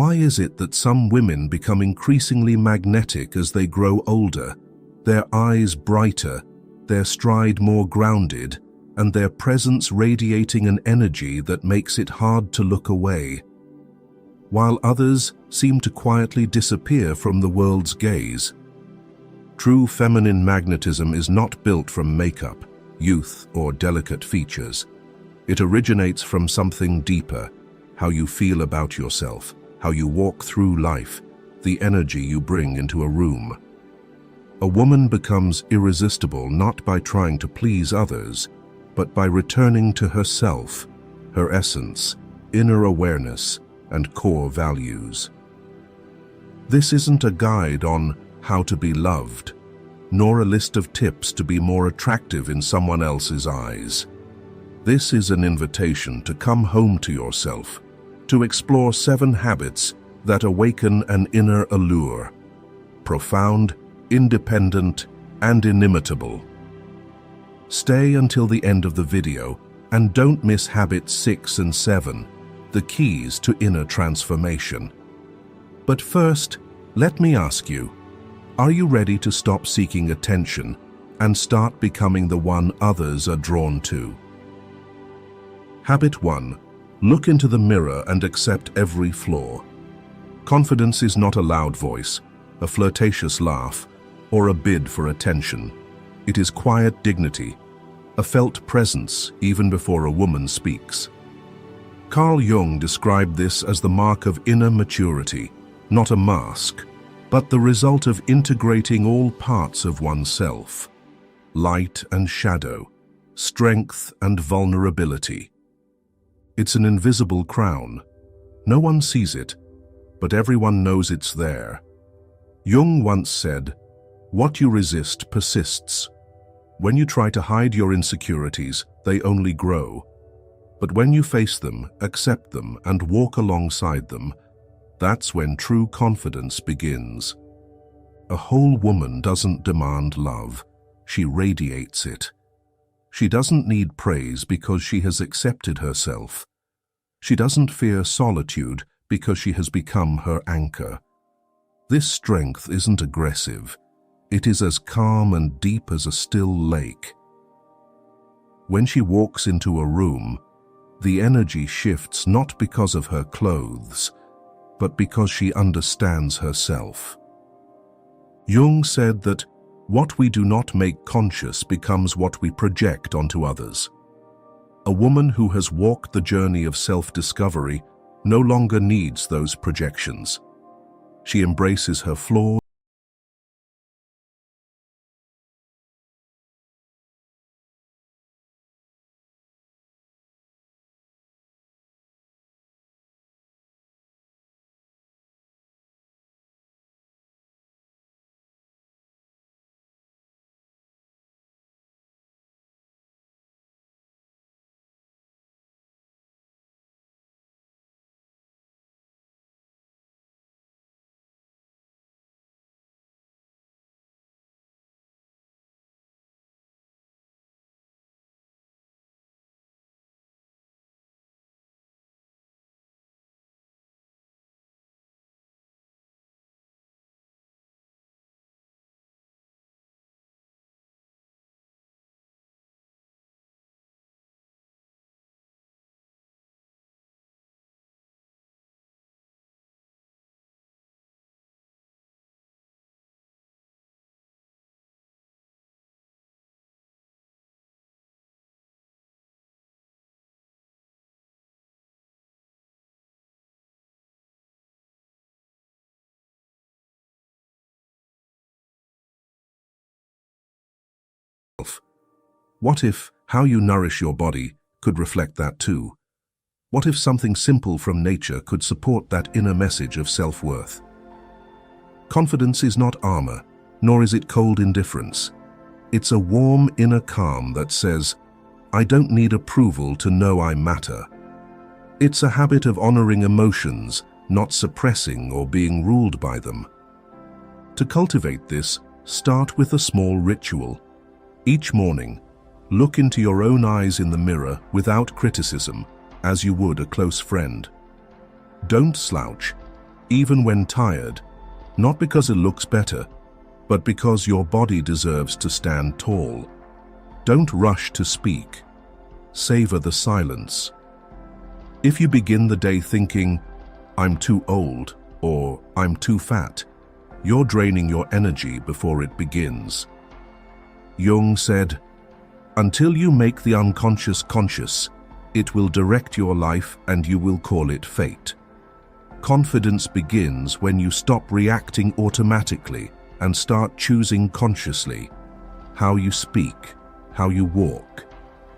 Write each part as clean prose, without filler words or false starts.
Why is it that some women become increasingly magnetic as they grow older, their eyes brighter, their stride more grounded, and their presence radiating an energy that makes it hard to look away, while others seem to quietly disappear from the world's gaze? True feminine magnetism is not built from makeup, youth, or delicate features. It originates from something deeper: how you feel about yourself, how you walk through life, the energy you bring into a room. A woman becomes irresistible not by trying to please others, but by returning to herself, her essence, inner awareness, and core values. This isn't a guide on how to be loved, nor a list of tips to be more attractive in someone else's eyes. This is an invitation to come home to yourself, to explore 7 habits that awaken an inner allure, profound, independent, and inimitable. Stay until the end of the video and don't miss habits 6 and 7, the keys to inner transformation. But first, let me ask you, are you ready to stop seeking attention and start becoming the one others are drawn to? Habit 1. Look into the mirror and accept every flaw. Confidence is not a loud voice, a flirtatious laugh, or a bid for attention. It is quiet dignity, a felt presence even before a woman speaks. Carl Jung described this as the mark of inner maturity, not a mask, but the result of integrating all parts of oneself: light and shadow, strength and vulnerability. It's an invisible crown. No one sees it, but everyone knows it's there. Jung once said, "What you resist persists." When you try to hide your insecurities, they only grow. But when you face them, accept them, and walk alongside them, that's when true confidence begins. A whole woman doesn't demand love, she radiates it. She doesn't need praise because she has accepted herself. She doesn't fear solitude because she has become her anchor. This strength isn't aggressive. It is as calm and deep as a still lake. When she walks into a room, the energy shifts not because of her clothes, but because she understands herself. Jung said that what we do not make conscious becomes what we project onto others. A woman who has walked the journey of self-discovery no longer needs those projections. She embraces her flaws, What if how you nourish your body could reflect that too? What if something simple from nature could support that inner message of self-worth? Confidence is not armor, nor is it cold indifference. It's a warm inner calm that says, "I don't need approval to know I matter." It's a habit of honoring emotions, not suppressing or being ruled by them. To cultivate this, start with a small ritual. Each morning, look into your own eyes in the mirror without criticism, as you would a close friend. Don't slouch. even when tired, not because it looks better, but because your body deserves to stand tall. Don't rush to speak. Savor the silence. If you begin the day thinking, "I'm too old," or "I'm too fat," you're draining your energy before it begins. Jung said, "Until you make the unconscious conscious, it will direct your life and you will call it fate." Confidence begins when you stop reacting automatically and start choosing consciously. How you speak, how you walk,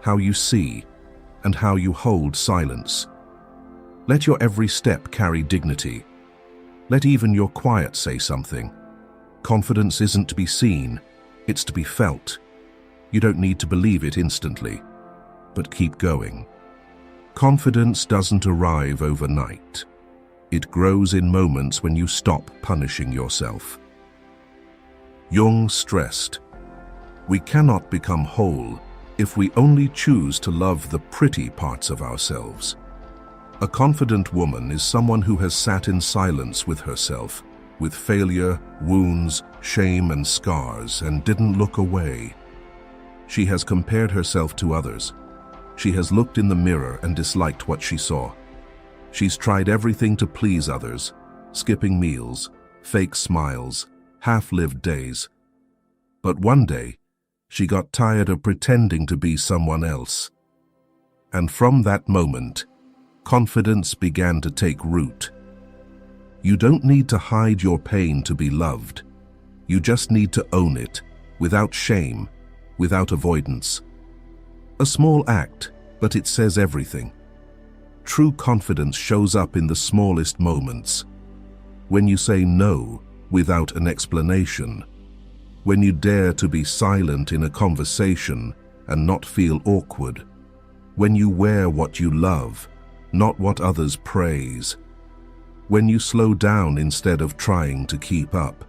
how you see, and how you hold silence. Let your every step carry dignity. Let even your quiet say something. Confidence isn't to be seen, it's to be felt. You don't need to believe it instantly, but keep going. Confidence doesn't arrive overnight. It grows in moments when you stop punishing yourself. Jung stressed, "We cannot become whole if we only choose to love the pretty parts of ourselves." A confident woman is someone who has sat in silence with herself, with failure, wounds, shame, and scars, and didn't look away. She has compared herself to others. She has looked in the mirror and disliked what she saw. She's tried everything to please others, skipping meals, fake smiles, half-lived days. But one day, she got tired of pretending to be someone else. And from that moment, confidence began to take root. You don't need to hide your pain to be loved. You just need to own it, without shame, without avoidance. A small act, but it says everything. True confidence shows up in the smallest moments. When you say no without an explanation. When you dare to be silent in a conversation and not feel awkward. When you wear what you love, not what others praise. When you slow down instead of trying to keep up.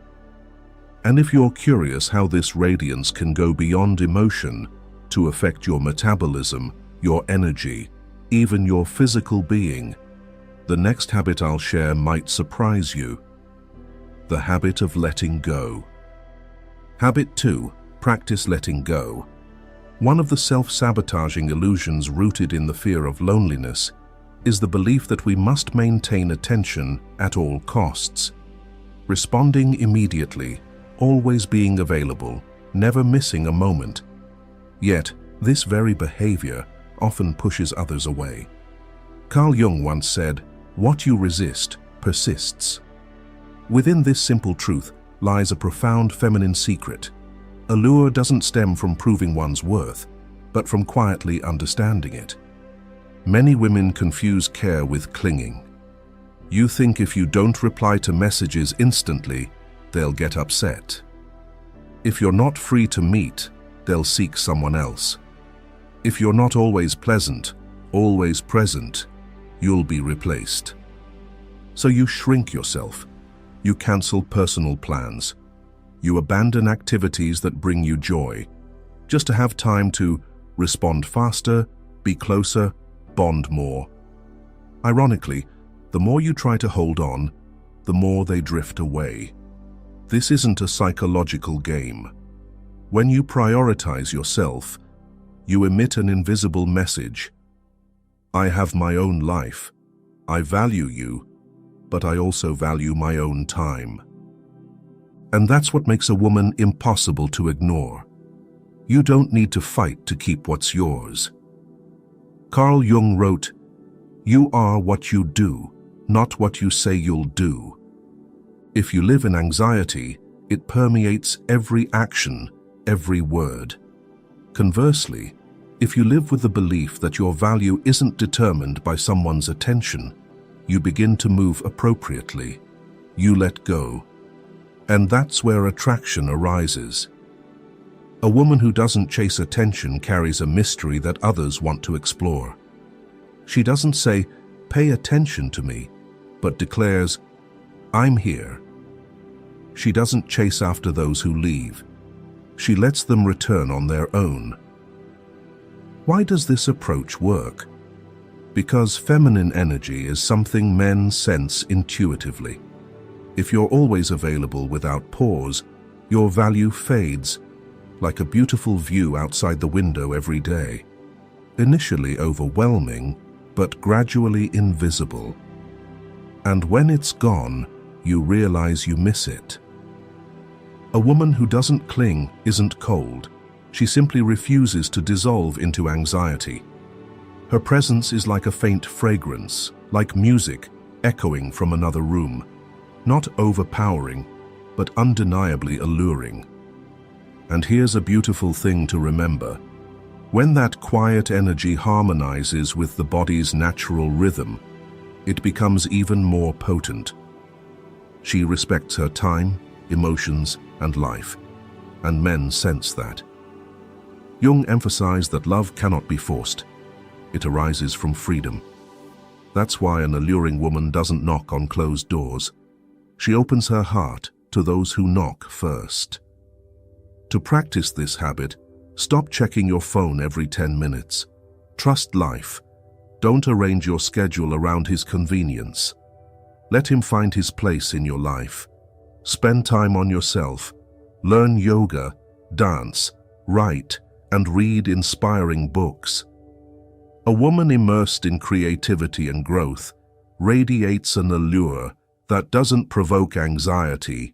And if you're curious how this radiance can go beyond emotion to affect your metabolism, your energy, even your physical being, the next habit I'll share might surprise you. The habit of letting go. Habit 2. Practice letting go. One of the self-sabotaging illusions rooted in the fear of loneliness is the belief that we must maintain attention at all costs. Responding immediately, always being available, never missing a moment. Yet, this very behavior often pushes others away. Carl Jung once said, "What you resist persists." Within this simple truth lies a profound feminine secret. Allure doesn't stem from proving one's worth, but from quietly understanding it. Many women confuse care with clinging. You think if you don't reply to messages instantly, they'll get upset. If you're not free to meet, they'll seek someone else. If you're not always pleasant, always present, you'll be replaced. So you shrink yourself. You cancel personal plans. You abandon activities that bring you joy, just to have time to respond faster, be closer, bond more. Ironically, the more you try to hold on, the more they drift away. This isn't a psychological game. When you prioritize yourself, you emit an invisible message. I have my own life. I value you, but I also value my own time. And that's what makes a woman impossible to ignore. You don't need to fight to keep what's yours. Carl Jung wrote, "You are what you do, not what you say you'll do." If you live in anxiety, it permeates every action, every word. Conversely, if you live with the belief that your value isn't determined by someone's attention, you begin to move appropriately. You let go. And that's where attraction arises. A woman who doesn't chase attention carries a mystery that others want to explore. She doesn't say, "Pay attention to me," but declares, "I'm here." She doesn't chase after those who leave. She lets them return on their own. Why does this approach work? Because feminine energy is something men sense intuitively. If you're always available without pause, your value fades, like a beautiful view outside the window every day. Initially overwhelming, but gradually invisible. And when it's gone, you realize you miss it. A woman who doesn't cling isn't cold. She simply refuses to dissolve into anxiety. Her presence is like a faint fragrance, like music echoing from another room. Not overpowering, but undeniably alluring. And here's a beautiful thing to remember. When that quiet energy harmonizes with the body's natural rhythm, it becomes even more potent. She respects her time, emotions, and life, and men sense that. Jung emphasized that love cannot be forced. It arises from freedom. That's why an alluring woman doesn't knock on closed doors. She opens her heart to those who knock first. To practice this habit, stop checking your phone every 10 minutes. Trust life. Don't arrange your schedule around his convenience. Let him find his place in your life. Spend time on yourself. Learn yoga, dance, write, and read inspiring books. A woman immersed in creativity and growth radiates an allure that doesn't provoke anxiety,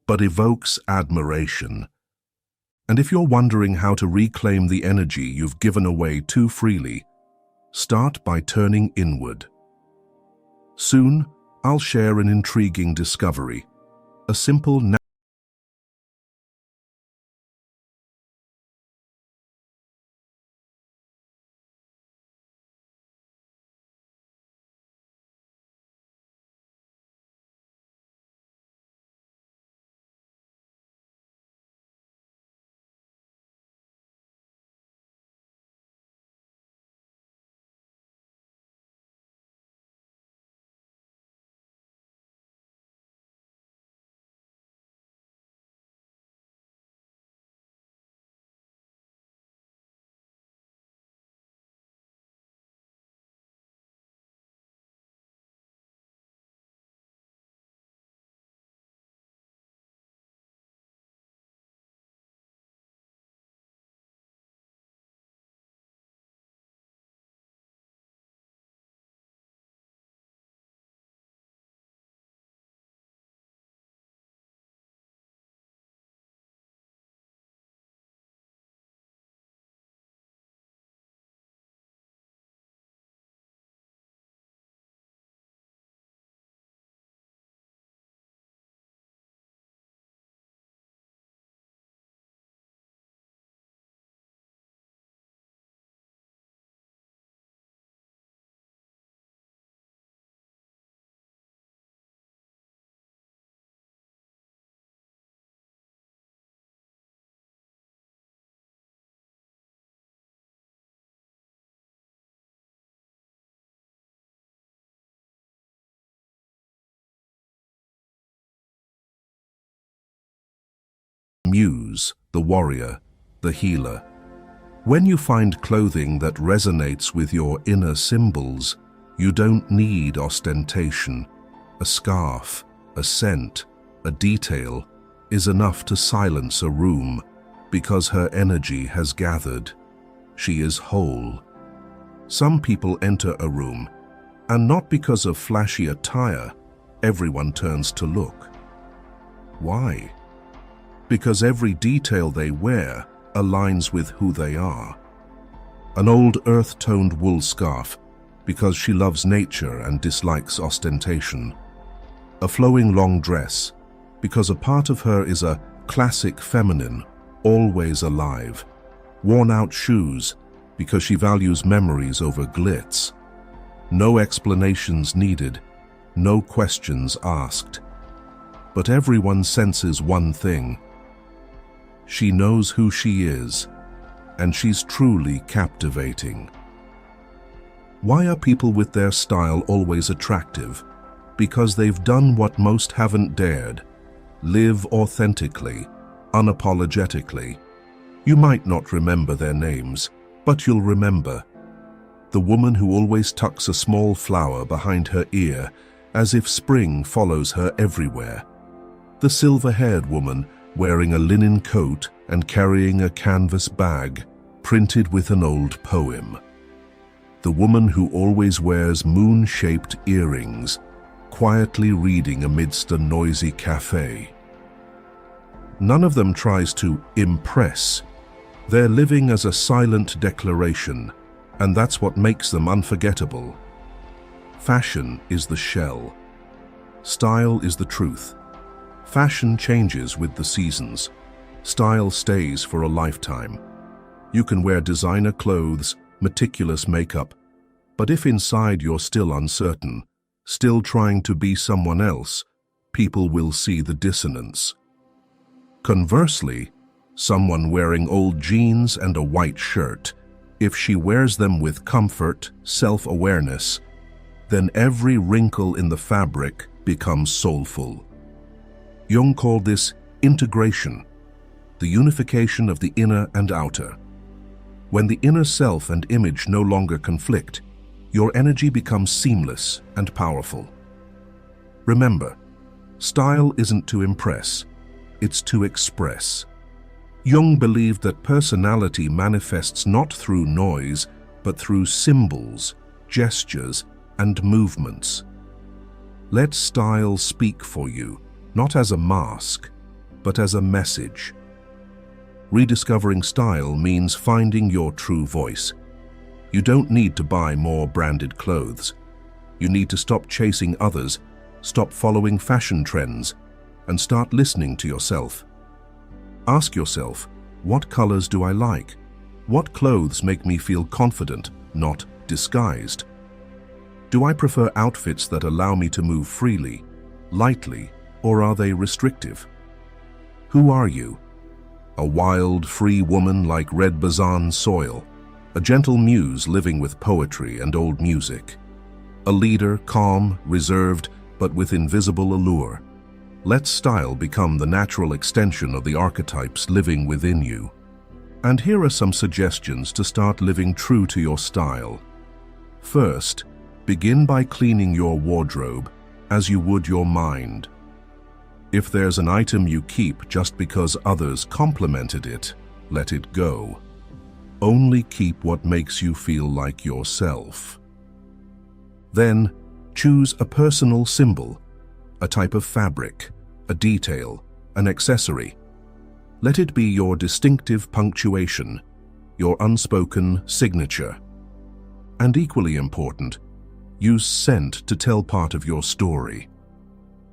but evokes admiration. And if you're wondering how to reclaim the energy you've given away too freely, start by turning inward. Soon, I'll share an intriguing discovery, a simple muse, the warrior, the healer. When you find clothing that resonates with your inner symbols, you don't need ostentation. A scarf, a scent, a detail is enough to silence a room because her energy has gathered. She is whole. Some people enter a room, and not because of flashy attire, everyone turns to look. Why? Because every detail they wear aligns with who they are. An old earth-toned wool scarf because she loves nature and dislikes ostentation. A flowing long dress because a part of her is a classic feminine, always alive. Worn-out shoes because she values memories over glitz. No explanations needed, no questions asked. But everyone senses one thing. She knows who she is, and she's truly captivating. Why are people with their style always attractive? Because they've done what most haven't dared. Live authentically, unapologetically. You might not remember their names, but you'll remember. The woman who always tucks a small flower behind her ear as if spring follows her everywhere. The silver-haired woman wearing a linen coat and carrying a canvas bag printed with an old poem. The woman who always wears moon-shaped earrings, quietly reading amidst a noisy cafe. None of them tries to impress. They're living as a silent declaration, and that's what makes them unforgettable. Fashion is the shell. Style is the truth. Fashion changes with the seasons. Style stays for a lifetime. You can wear designer clothes, meticulous makeup, but if inside you're still uncertain, still trying to be someone else, people will see the dissonance. Conversely, someone wearing old jeans and a white shirt, if she wears them with comfort, self-awareness, then every wrinkle in the fabric becomes soulful. Jung called this integration, the unification of the inner and outer. When the inner self and image no longer conflict, your energy becomes seamless and powerful. Remember, style isn't to impress, it's to express. Jung believed that personality manifests not through noise, but through symbols, gestures, and movements. Let style speak for you, not as a mask, but as a message. Rediscovering style means finding your true voice. You don't need to buy more branded clothes. You need to stop chasing others, stop following fashion trends, and start listening to yourself. Ask yourself, what colors do I like? What clothes make me feel confident, not disguised? Do I prefer outfits that allow me to move freely, lightly, or are they restrictive? Who are you? A wild, free woman like red Bazan soil, a gentle muse living with poetry and old music, a leader, calm, reserved, but with invisible allure. Let style become the natural extension of the archetypes living within you. And here are some suggestions to start living true to your style. First, begin by cleaning your wardrobe as you would your mind. If there's an item you keep just because others complimented it, let it go. Only keep what makes you feel like yourself. Then, choose a personal symbol, a type of fabric, a detail, an accessory. Let it be your distinctive punctuation, your unspoken signature. And equally important, use scent to tell part of your story.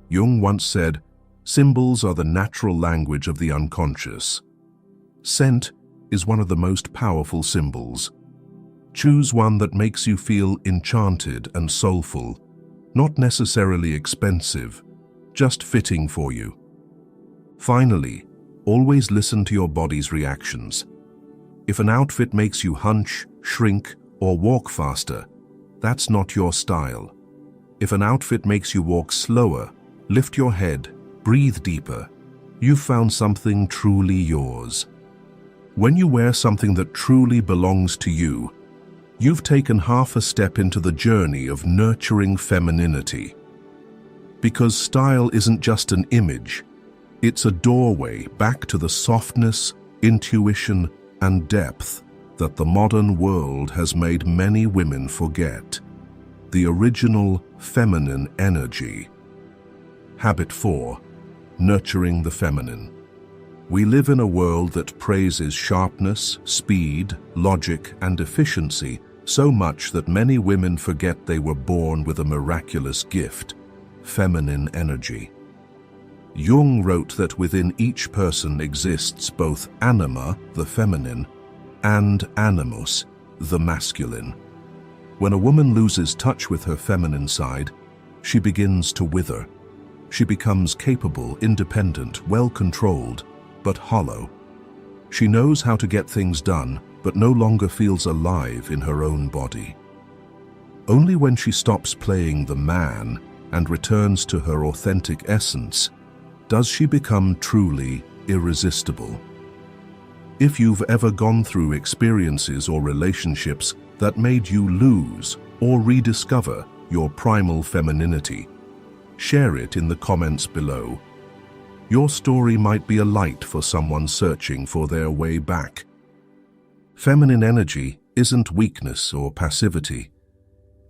Jung once said, "Symbols are the natural language of the unconscious." Scent is one of the most powerful symbols. Choose one that makes you feel enchanted and soulful, not necessarily expensive, just fitting for you. Finally, always listen to your body's reactions. If an outfit makes you hunch, shrink, or walk faster, that's not your style. If an outfit makes you walk slower, lift your head, breathe deeper, you've found something truly yours. When you wear something that truly belongs to you, you've taken half a step into the journey of nurturing femininity. Because style isn't just an image, it's a doorway back to the softness, intuition, and depth that the modern world has made many women forget. The original feminine energy. Habit 4. Nurturing the feminine. We live in a world that praises sharpness, speed, logic, and efficiency so much that many women forget they were born with a miraculous gift, feminine energy. Jung wrote that within each person exists both anima, the feminine, and animus, the masculine. When a woman loses touch with her feminine side, she begins to wither. She becomes capable, independent, well-controlled, but hollow. She knows how to get things done, but no longer feels alive in her own body. Only when she stops playing the man and returns to her authentic essence does she become truly irresistible. If you've ever gone through experiences or relationships that made you lose or rediscover your primal femininity, Share it in the comments below. Your story might be a light for someone searching for their way back. Feminine energy isn't weakness or passivity.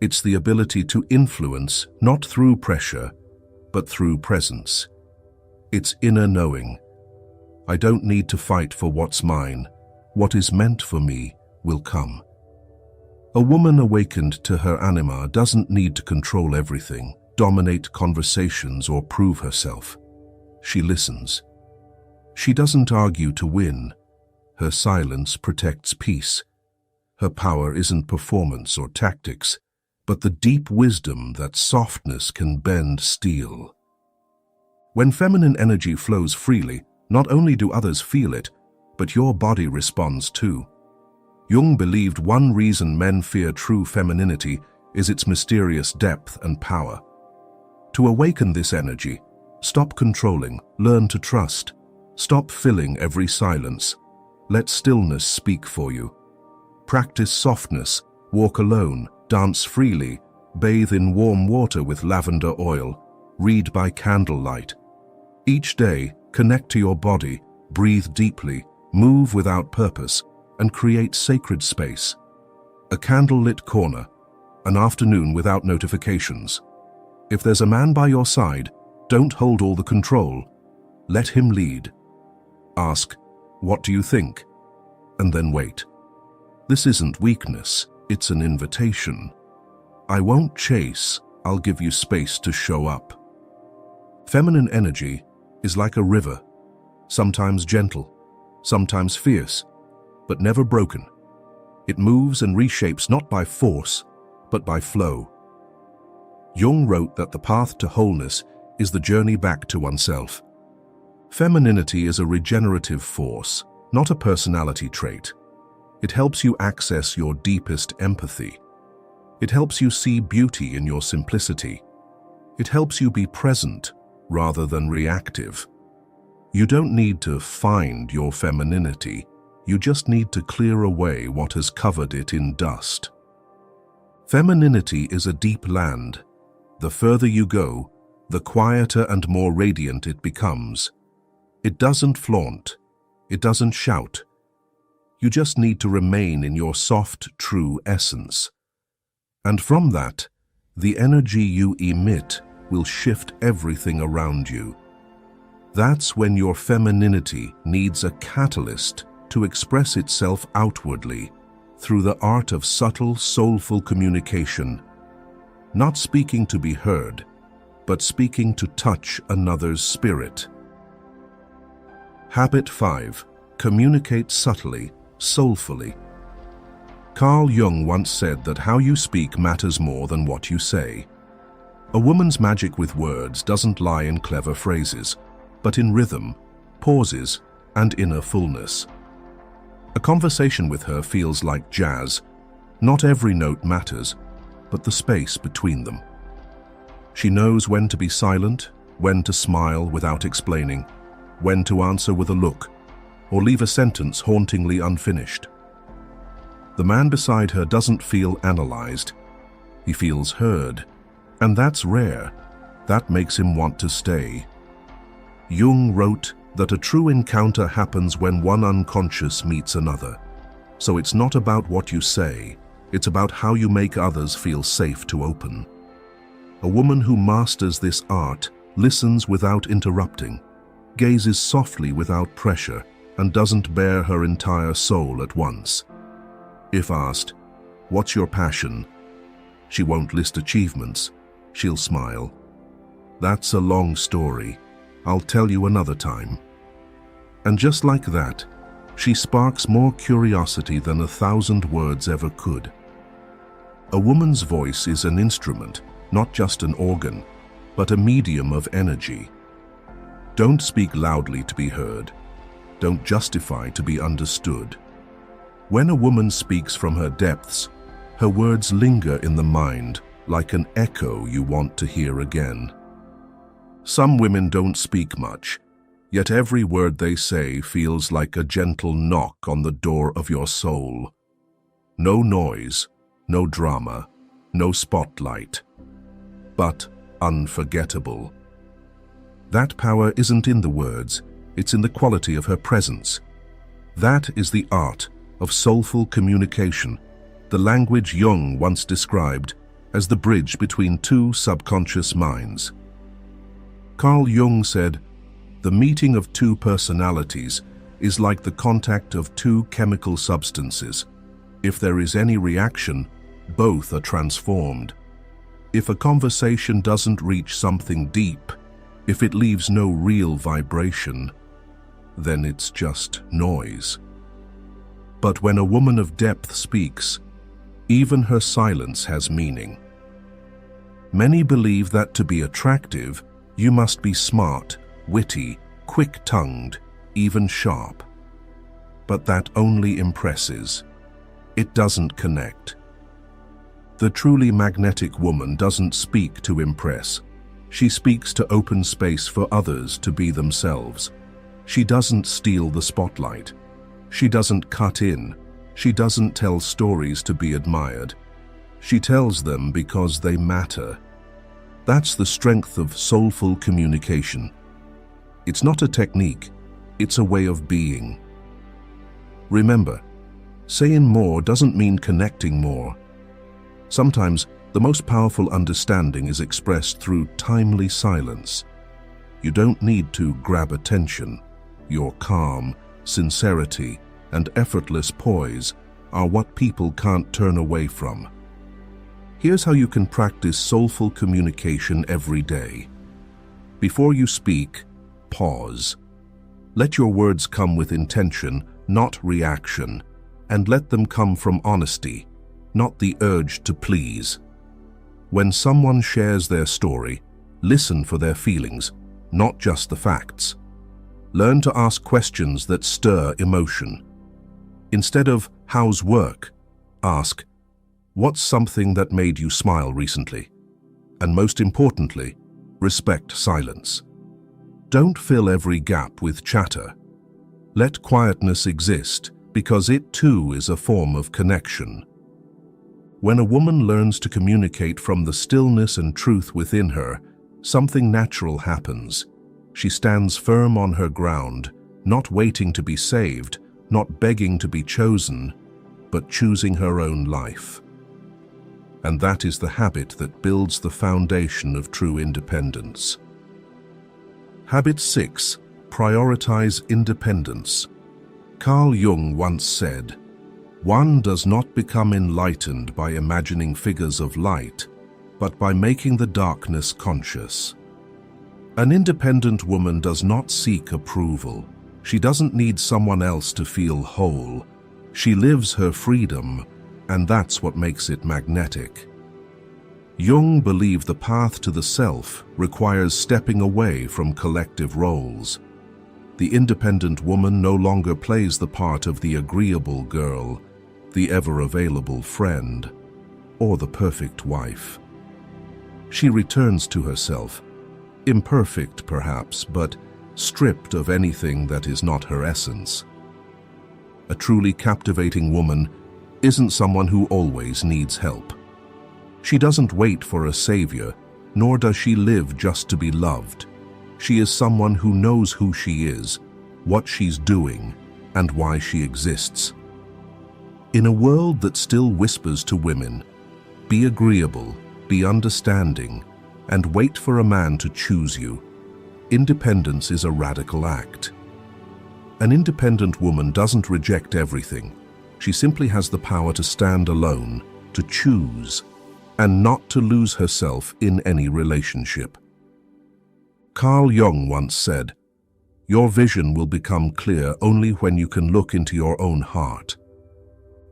It's the ability to influence, not through pressure, but through presence. It's inner knowing. I don't need to fight for what's mine. What is meant for me will come. A woman awakened to her anima doesn't need to control everything, dominate conversations, or prove herself. She listens. She doesn't argue to win. Her silence protects peace. Her power isn't performance or tactics, but the deep wisdom that softness can bend steel. When feminine energy flows freely, not only do others feel it, but your body responds too. Jung believed one reason men fear true femininity is its mysterious depth and power. To awaken this energy, stop controlling, learn to trust. Stop filling every silence. Let stillness speak for you. Practice softness, walk alone, dance freely, bathe in warm water with lavender oil, read by candlelight. Each day, connect to your body, breathe deeply, move without purpose, and create sacred space. A candlelit corner, an afternoon without notifications. If there's a man by your side, don't hold all the control. Let him lead. Ask, "What do you think?" And then wait. This isn't weakness, it's an invitation. I won't chase, I'll give you space to show up. Feminine energy is like a river, sometimes gentle, sometimes fierce, but never broken. It moves and reshapes not by force, but by flow. Jung wrote that the path to wholeness is the journey back to oneself. Femininity is a regenerative force, not a personality trait. It helps you access your deepest empathy. It helps you see beauty in your simplicity. It helps you be present rather than reactive. You don't need to find your femininity. You just need to clear away what has covered it in dust. Femininity is a deep land. The further you go, the quieter and more radiant it becomes. It doesn't flaunt. It doesn't shout. You just need to remain in your soft, true essence. And from that, the energy you emit will shift everything around you. That's when your femininity needs a catalyst to express itself outwardly through the art of subtle, soulful communication. Not speaking to be heard, but speaking to touch another's spirit. Habit 5. Communicate subtly, soulfully. Carl Jung once said that how you speak matters more than what you say. A woman's magic with words doesn't lie in clever phrases, but in rhythm, pauses, and inner fullness. A conversation with her feels like jazz. Not every note matters, but the space between them. She knows when to be silent, when to smile without explaining, when to answer with a look, or leave a sentence hauntingly unfinished. The man beside her doesn't feel analyzed. He feels heard, and that's rare. That makes him want to stay. Jung wrote that a true encounter happens when one unconscious meets another. So it's not about what you say, it's about how you make others feel safe to open. A woman who masters this art listens without interrupting, gazes softly without pressure, and doesn't bare her entire soul at once. If asked, "What's your passion?" she won't list achievements, she'll smile. "That's a long story. I'll tell you another time." And just like that, she sparks more curiosity than 1,000 words ever could. A woman's voice is an instrument, not just an organ, but a medium of energy. Don't speak loudly to be heard. Don't justify to be understood. When a woman speaks from her depths, her words linger in the mind like an echo you want to hear again. Some women don't speak much, yet every word they say feels like a gentle knock on the door of your soul. No noise, no drama, no spotlight. But unforgettable. That power isn't in the words, it's in the quality of her presence. That is the art of soulful communication, the language Jung once described as the bridge between two subconscious minds. Carl Jung said, "The meeting of two personalities is like the contact of two chemical substances. If there is any reaction, both are transformed. If a conversation doesn't reach something deep, if it leaves no real vibration, then it's just noise. But when a woman of depth speaks, even her silence has meaning." Many believe that to be attractive, you must be smart, witty, quick-tongued, even sharp. But that only impresses. It doesn't connect. The truly magnetic woman doesn't speak to impress. She speaks to open space for others to be themselves. She doesn't steal the spotlight. She doesn't cut in. She doesn't tell stories to be admired. She tells them because they matter. That's the strength of soulful communication. It's not a technique, it's a way of being. Remember, saying more doesn't mean connecting more. Sometimes the most powerful understanding is expressed through timely silence. You don't need to grab attention. Your calm, sincerity, and effortless poise are what people can't turn away from. Here's how you can practice soulful communication every day. Before you speak, pause. Let your words come with intention, not reaction, and let them come from honesty, not the urge to please. When someone shares their story, listen for their feelings, not just the facts. Learn to ask questions that stir emotion. Instead of, "How's work?" ask, "What's something that made you smile recently?" And most importantly, respect silence. Don't fill every gap with chatter. Let quietness exist, because it too is a form of connection. When a woman learns to communicate from the stillness and truth within her, something natural happens. She stands firm on her ground, not waiting to be saved, not begging to be chosen, but choosing her own life. And that is the habit that builds the foundation of true independence. Habit 6. Prioritize independence. Carl Jung once said, "One does not become enlightened by imagining figures of light, but by making the darkness conscious." An independent woman does not seek approval. She doesn't need someone else to feel whole. She lives her freedom, and that's what makes it magnetic. Jung believed the path to the self requires stepping away from collective roles. The independent woman no longer plays the part of the agreeable girl, the ever-available friend, or the perfect wife. She returns to herself, imperfect perhaps, but stripped of anything that is not her essence. A truly captivating woman isn't someone who always needs help. She doesn't wait for a savior, nor does she live just to be loved. She is someone who knows who she is, what she's doing, and why she exists. In a world that still whispers to women, be agreeable, be understanding, and wait for a man to choose you, independence is a radical act. An independent woman doesn't reject everything. She simply has the power to stand alone, to choose, and not to lose herself in any relationship. Carl Jung once said, "Your vision will become clear only when you can look into your own heart."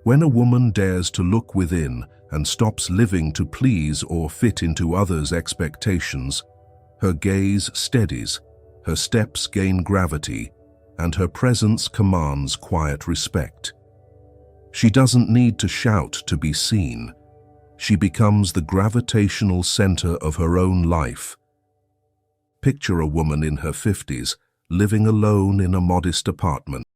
When a woman dares to look within and stops living to please or fit into others' expectations, her gaze steadies, her steps gain gravity, and her presence commands quiet respect. She doesn't need to shout to be seen. She becomes the gravitational center of her own life. Picture a woman in her 50s, living alone in a modest apartment.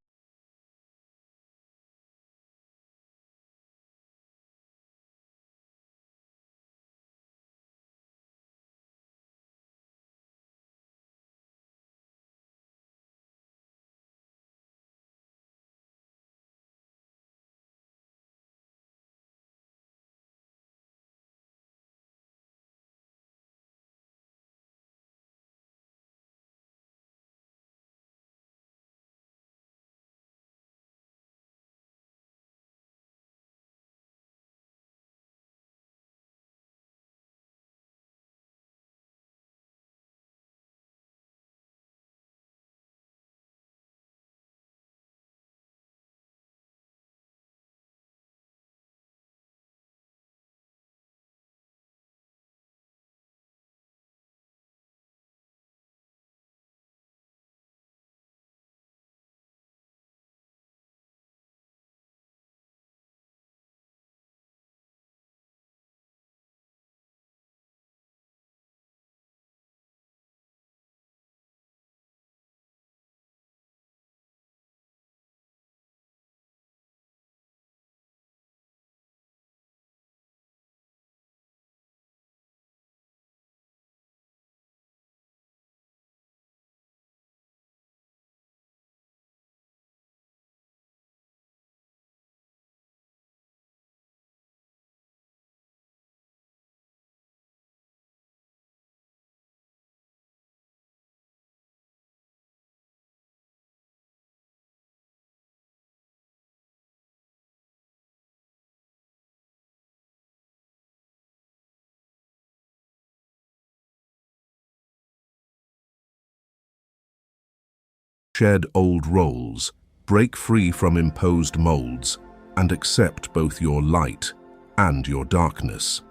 Shed old roles, break free from imposed molds, and accept both your light and your darkness.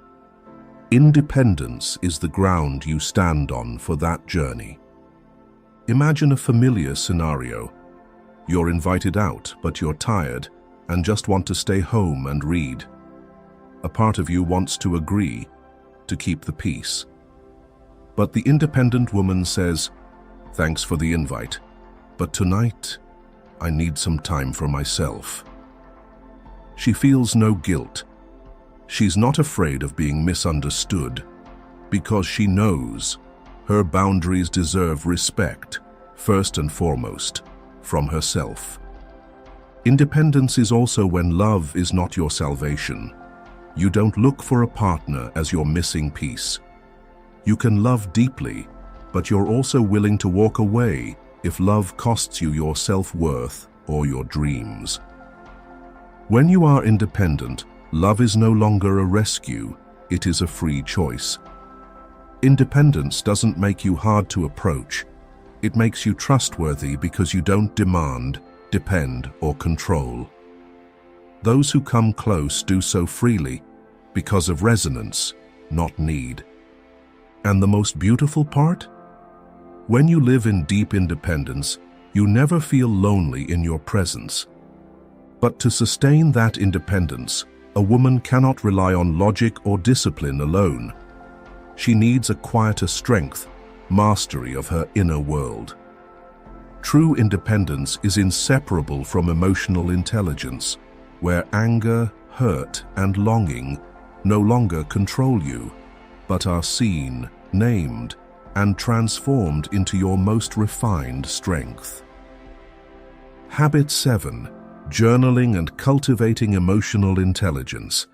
Independence is the ground you stand on for that journey. Imagine a familiar scenario. You're invited out, but you're tired and just want to stay home and read. A part of you wants to agree, to keep the peace. But the independent woman says, "Thanks for the invite, but tonight I need some time for myself." She feels no guilt. She's not afraid of being misunderstood because she knows her boundaries deserve respect, first and foremost, from herself. Independence is also when love is not your salvation. You don't look for a partner as your missing piece. You can love deeply, but you're also willing to walk away if love costs you your self-worth or your dreams. When you are independent, love is no longer a rescue, it is a free choice. Independence doesn't make you hard to approach. It makes you trustworthy because you don't demand, depend, or control. Those who come close do so freely because of resonance, not need. And the most beautiful part? When you live in deep independence, you never feel lonely in your presence. But to sustain that independence, a woman cannot rely on logic or discipline alone. She needs a quieter strength, mastery of her inner world. True independence is inseparable from emotional intelligence, where anger, hurt, and longing no longer control you, but are seen, named, and transformed into your most refined strength. Habit 7. Journaling and cultivating emotional intelligence.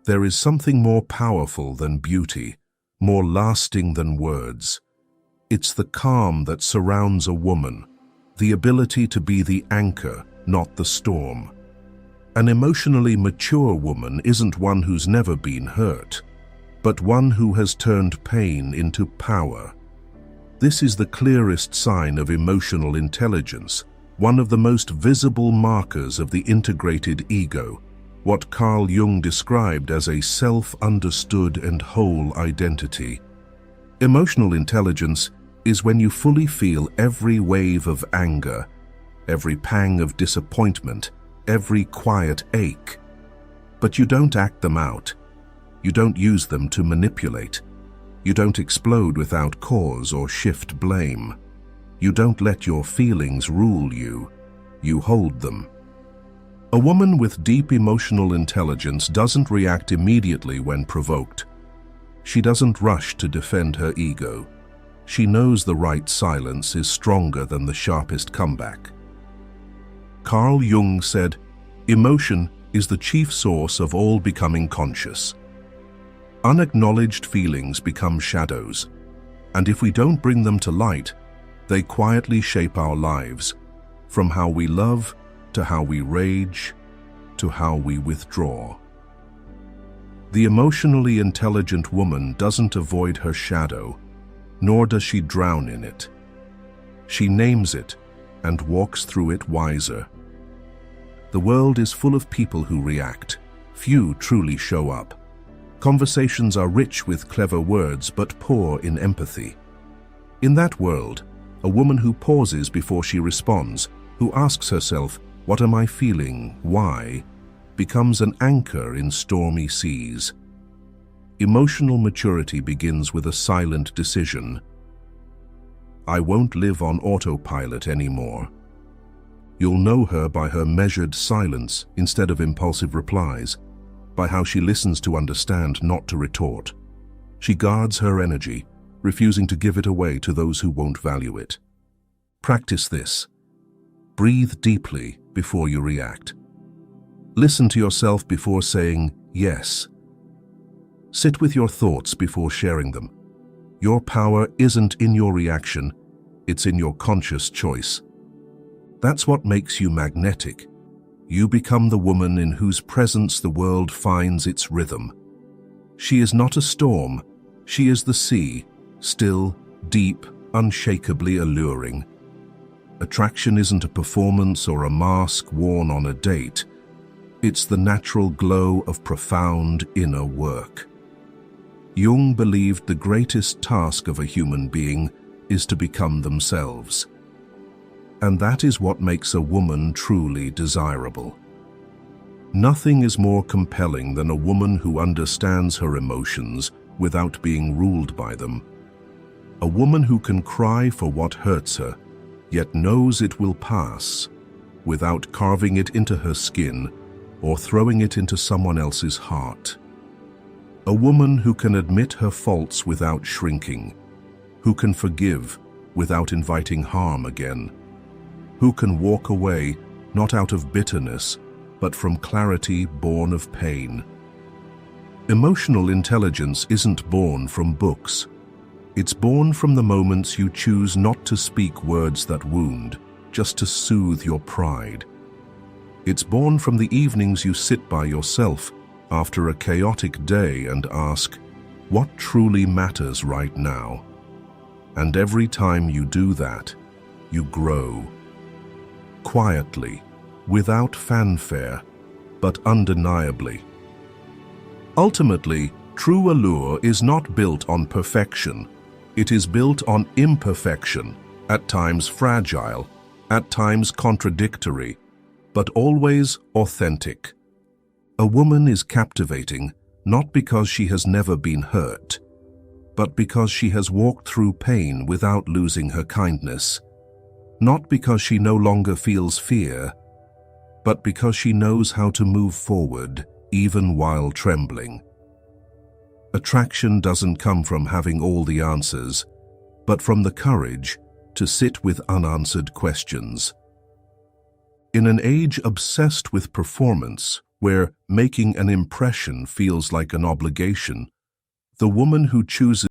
There is something more powerful than beauty, more lasting than words. It's the calm that surrounds a woman, the ability to be the anchor, not the storm. An emotionally mature woman isn't one who's never been hurt, but one who has turned pain into power. This is the clearest sign of emotional intelligence, one of the most visible markers of the integrated ego, what Carl Jung described as a self-understood and whole identity. Emotional intelligence is when you fully feel every wave of anger, every pang of disappointment, every quiet ache. But you don't act them out. You don't use them to manipulate. You don't explode without cause or shift blame. You don't let your feelings rule you. You hold them. A woman with deep emotional intelligence doesn't react immediately when provoked. She doesn't rush to defend her ego. She knows the right silence is stronger than the sharpest comeback. Carl Jung said, "Emotion is the chief source of all becoming conscious." Unacknowledged feelings become shadows, and if we don't bring them to light, they quietly shape our lives, from how we love to how we rage to how we withdraw. The emotionally intelligent woman doesn't avoid her shadow, nor does she drown in it. She names it and walks through it wiser. The world is full of people who react. Few truly show up. Conversations are rich with clever words but poor in empathy. In that world, a woman who pauses before she responds, who asks herself, "What am I feeling? Why?" becomes an anchor in stormy seas. Emotional maturity begins with a silent decision. I won't live on autopilot anymore. You'll know her by her measured silence instead of impulsive replies, by how she listens to understand, not to retort. She guards her energy, refusing to give it away to those who won't value it. Practice this. Breathe deeply before you react. Listen to yourself before saying yes. Sit with your thoughts before sharing them. Your power isn't in your reaction, it's in your conscious choice. That's what makes you magnetic. You become the woman in whose presence the world finds its rhythm. She is not a storm, she is the sea, still, deep, unshakably alluring. Attraction isn't a performance or a mask worn on a date. It's the natural glow of profound inner work. Jung believed the greatest task of a human being is to become themselves. And that is what makes a woman truly desirable. Nothing is more compelling than a woman who understands her emotions without being ruled by them. A woman who can cry for what hurts her, yet knows it will pass, without carving it into her skin or throwing it into someone else's heart. A woman who can admit her faults without shrinking, who can forgive without inviting harm again, who can walk away not out of bitterness, but from clarity born of pain. Emotional intelligence isn't born from books. It's born from the moments you choose not to speak words that wound, just to soothe your pride. It's born from the evenings you sit by yourself after a chaotic day and ask, what truly matters right now? And every time you do that, you grow. Quietly, without fanfare, but undeniably. Ultimately, true allure is not built on perfection. It is built on imperfection, at times fragile, at times contradictory, but always authentic. A woman is captivating not because she has never been hurt, but because she has walked through pain without losing her kindness. Not because she no longer feels fear, but because she knows how to move forward even while trembling. Attraction doesn't come from having all the answers, but from the courage to sit with unanswered questions. In an age obsessed with performance, where making an impression feels like an obligation, the woman who chooses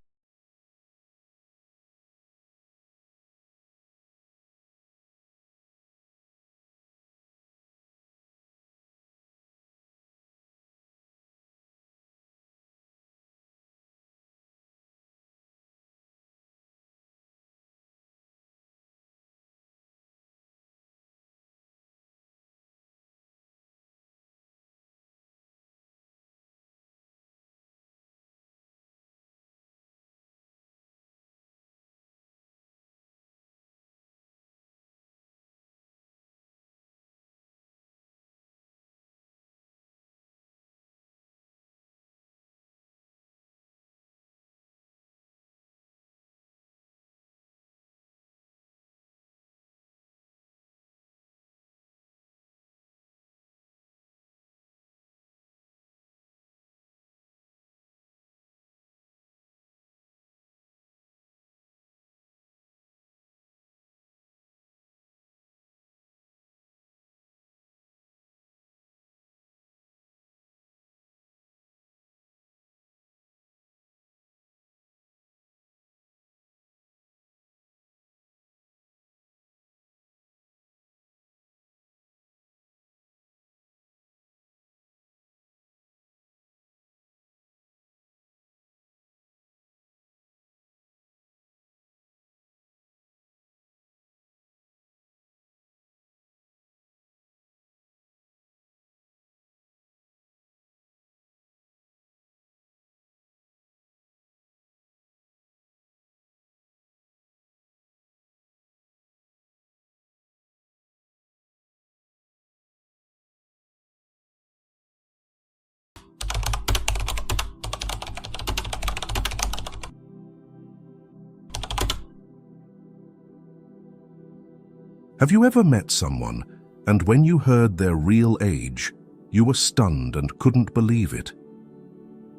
Have you ever met someone, and when you heard their real age, you were stunned and couldn't believe it?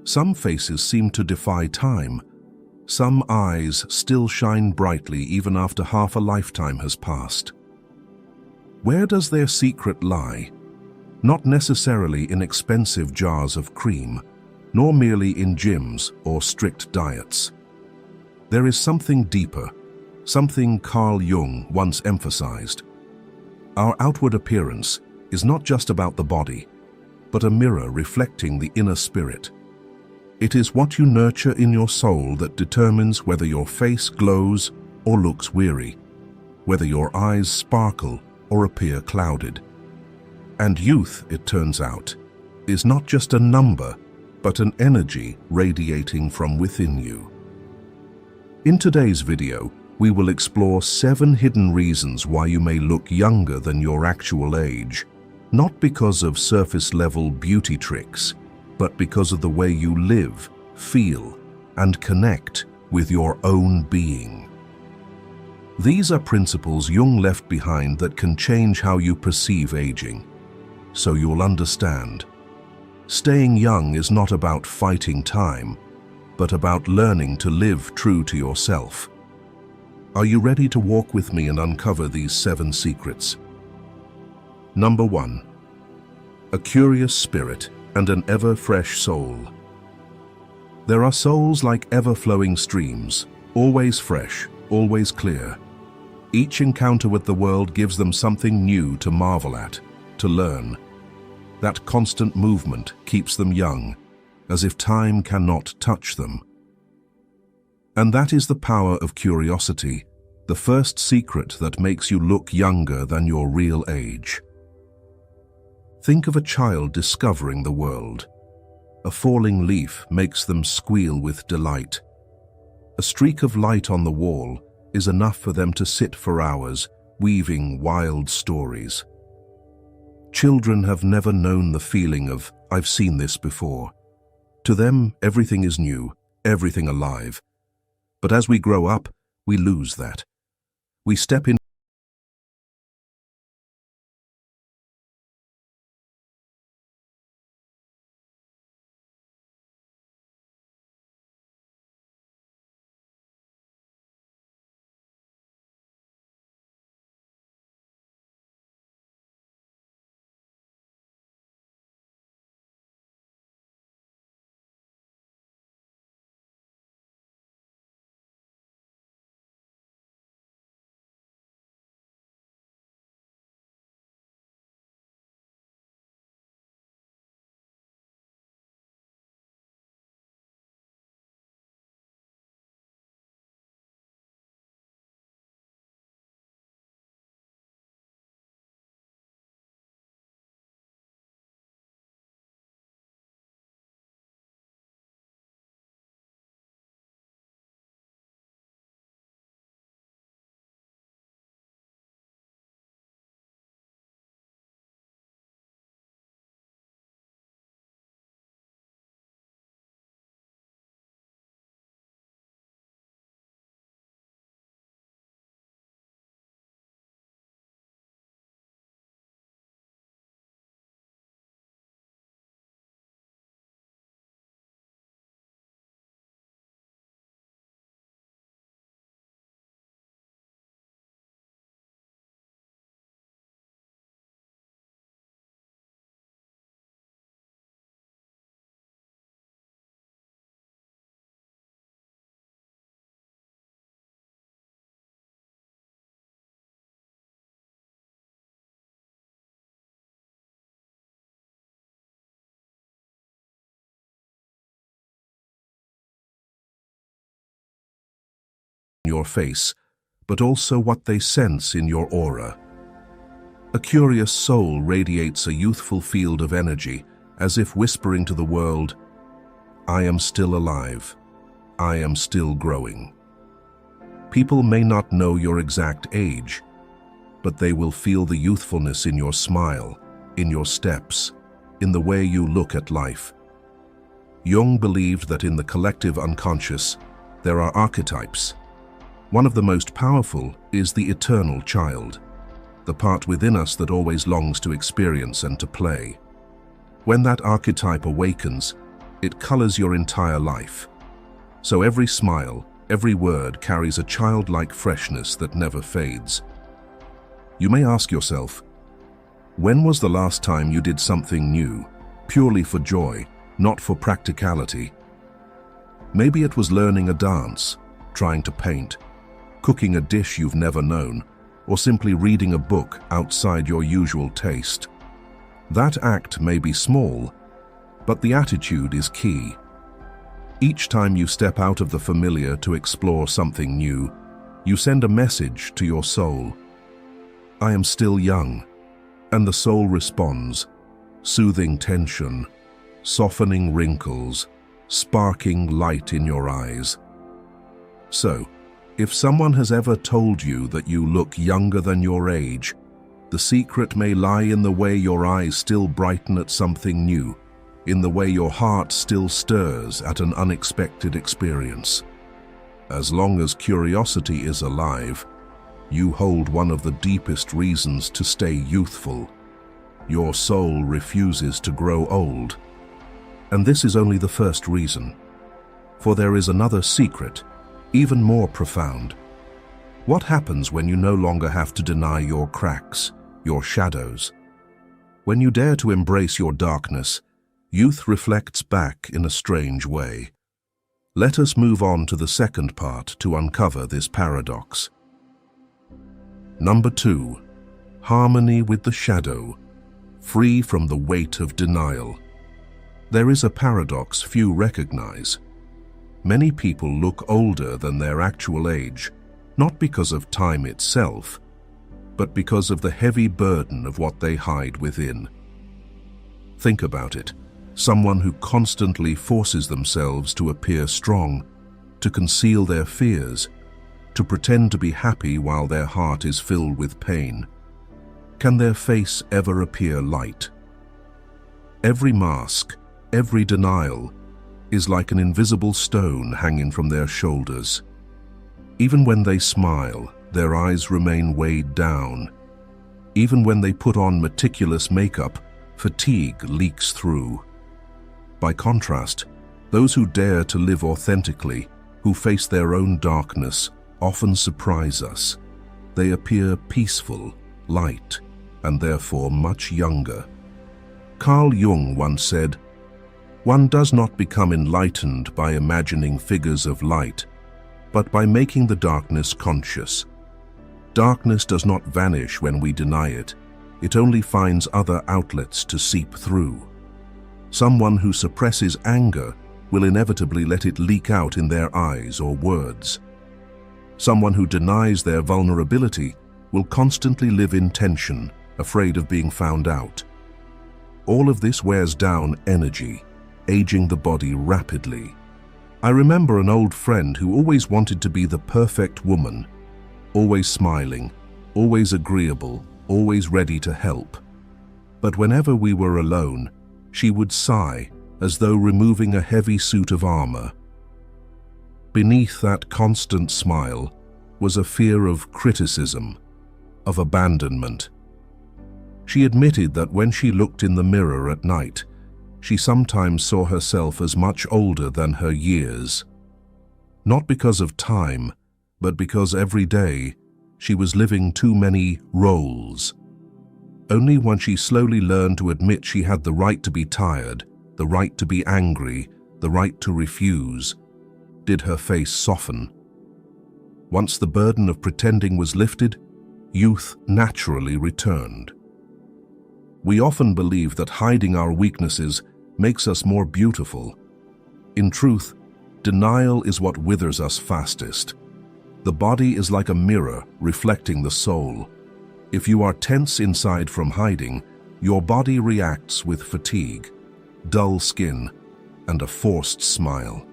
Some faces seem to defy time. Some eyes still shine brightly even after half a lifetime has passed. Where does their secret lie? Not necessarily in expensive jars of cream, nor merely in gyms or strict diets. There is something deeper, something Carl Jung once emphasized. Our outward appearance is not just about the body, but a mirror reflecting the inner spirit. It is what you nurture in your soul that determines whether your face glows or looks weary. whether your eyes sparkle or appear clouded. And youth, it turns out, is not just a number, but an energy radiating from within you. In today's video, we will explore 7 hidden reasons why you may look younger than your actual age, not because of surface-level beauty tricks, but because of the way you live, feel, and connect with your own being. These are principles Jung left behind that can change how you perceive aging, so you'll understand. Staying young is not about fighting time, but about learning to live true to yourself. Are you ready to walk with me and uncover these 7 secrets? Number 1. A curious spirit and an ever-fresh soul. There are souls like ever-flowing streams, always fresh, always clear. Each encounter with the world gives them something new to marvel at, to learn. That constant movement keeps them young, as if time cannot touch them. And that is the power of curiosity, the first secret that makes you look younger than your real age. Think of a child discovering the world. A falling leaf makes them squeal with delight. A streak of light on the wall is enough for them to sit for hours, weaving wild stories. Children have never known the feeling of, "I've seen this before." To them, everything is new, everything alive. But as we grow up, we lose that. We step in your face, but also what they sense in your aura. A curious soul radiates a youthful field of energy, as if whispering to the world, "I am still alive. I am still growing." People may not know your exact age, but they will feel the youthfulness in your smile, in your steps, in the way you look at life. Jung believed that in the collective unconscious, there are archetypes. One of the most powerful is the eternal child, the part within us that always longs to experience and to play. When that archetype awakens, it colors your entire life. So every smile, every word carries a childlike freshness that never fades. You may ask yourself, when was the last time you did something new, purely for joy, not for practicality? Maybe it was learning a dance, trying to paint, cooking a dish you've never known, or simply reading a book outside your usual taste. That act may be small, but the attitude is key. Each time you step out of the familiar to explore something new, You send a message to your soul. I am still young. And the soul responds, soothing tension, softening wrinkles, sparking light in your eyes. So, if someone has ever told you that you look younger than your age, the secret may lie in the way your eyes still brighten at something new, in the way your heart still stirs at an unexpected experience. As long as curiosity is alive, you hold one of the deepest reasons to stay youthful. Your soul refuses to grow old. And this is only the first reason. For there is another secret, even more profound. What happens when you no longer have to deny your cracks, your shadows? When you dare to embrace your darkness, youth reflects back in a strange way. Let us move on to the second part to uncover this paradox. Number 2. Harmony with the shadow, free from the weight of denial. There is a paradox few recognize. Many people look older than their actual age, not because of time itself, but because of the heavy burden of what they hide within. Think about it. Someone who constantly forces themselves to appear strong, to conceal their fears, to pretend to be happy while their heart is filled with pain. Can their face ever appear light? Every mask, every denial, is like an invisible stone hanging from their shoulders. Even when they smile, their eyes remain weighed down. Even when they put on meticulous makeup, fatigue leaks through. By contrast, those who dare to live authentically, who face their own darkness, often surprise us. They appear peaceful, light, and therefore much younger. Carl Jung once said, "One does not become enlightened by imagining figures of light, but by making the darkness conscious. Darkness does not vanish when we deny it. It only finds other outlets to seep through. Someone who suppresses anger will inevitably let it leak out in their eyes or words. Someone who denies their vulnerability will constantly live in tension, afraid of being found out. All of this wears down energy, aging the body rapidly. I remember an old friend who always wanted to be the perfect woman, always smiling, always agreeable, always ready to help. But whenever we were alone, she would sigh, as though removing a heavy suit of armor. Beneath that constant smile was a fear of criticism, of abandonment. She admitted that when she looked in the mirror at night, she sometimes saw herself as much older than her years. Not because of time, but because every day she was living too many roles. Only when she slowly learned to admit she had the right to be tired, the right to be angry, the right to refuse, did her face soften. Once the burden of pretending was lifted, youth naturally returned. We often believe that hiding our weaknesses makes us more beautiful. In truth, denial is what withers us fastest. The body is like a mirror reflecting the soul. If you are tense inside from hiding, your body reacts with fatigue, dull skin, and a forced smile.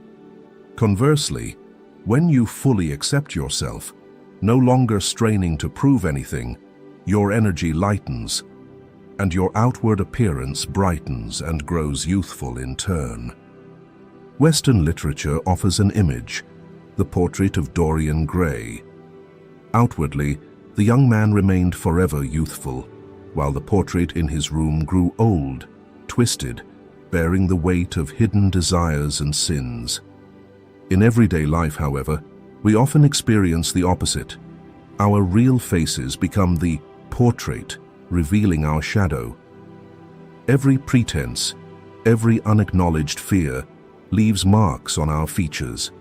Conversely, when you fully accept yourself, no longer straining to prove anything, your energy lightens, and your outward appearance brightens and grows youthful in turn. Western literature offers an image, the portrait of Dorian Gray. Outwardly, the young man remained forever youthful, while the portrait in his room grew old, twisted, bearing the weight of hidden desires and sins. In everyday life, however, we often experience the opposite. Our real faces become the portrait, revealing our shadow. Every pretense, every unacknowledged fear leaves marks on our features.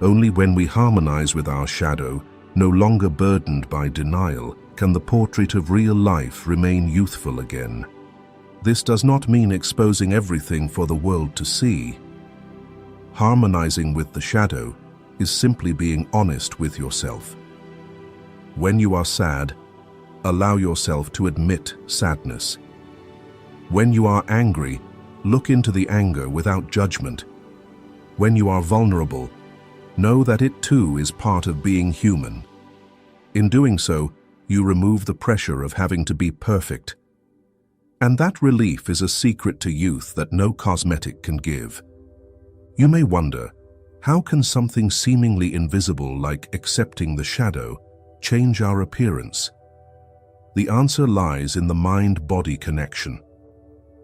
Only when we harmonize with our shadow, no longer burdened by denial, can the portrait of real life remain youthful again. This does not mean exposing everything for the world to see. Harmonizing with the shadow is simply being honest with yourself. When you are sad, allow yourself to admit sadness. When you are angry, look into the anger without judgment. When you are vulnerable, know that it too is part of being human. In doing so, you remove the pressure of having to be perfect. And that relief is a secret to youth that no cosmetic can give. You may wonder, how can something seemingly invisible like accepting the shadow change our appearance? The answer lies in the mind-body connection.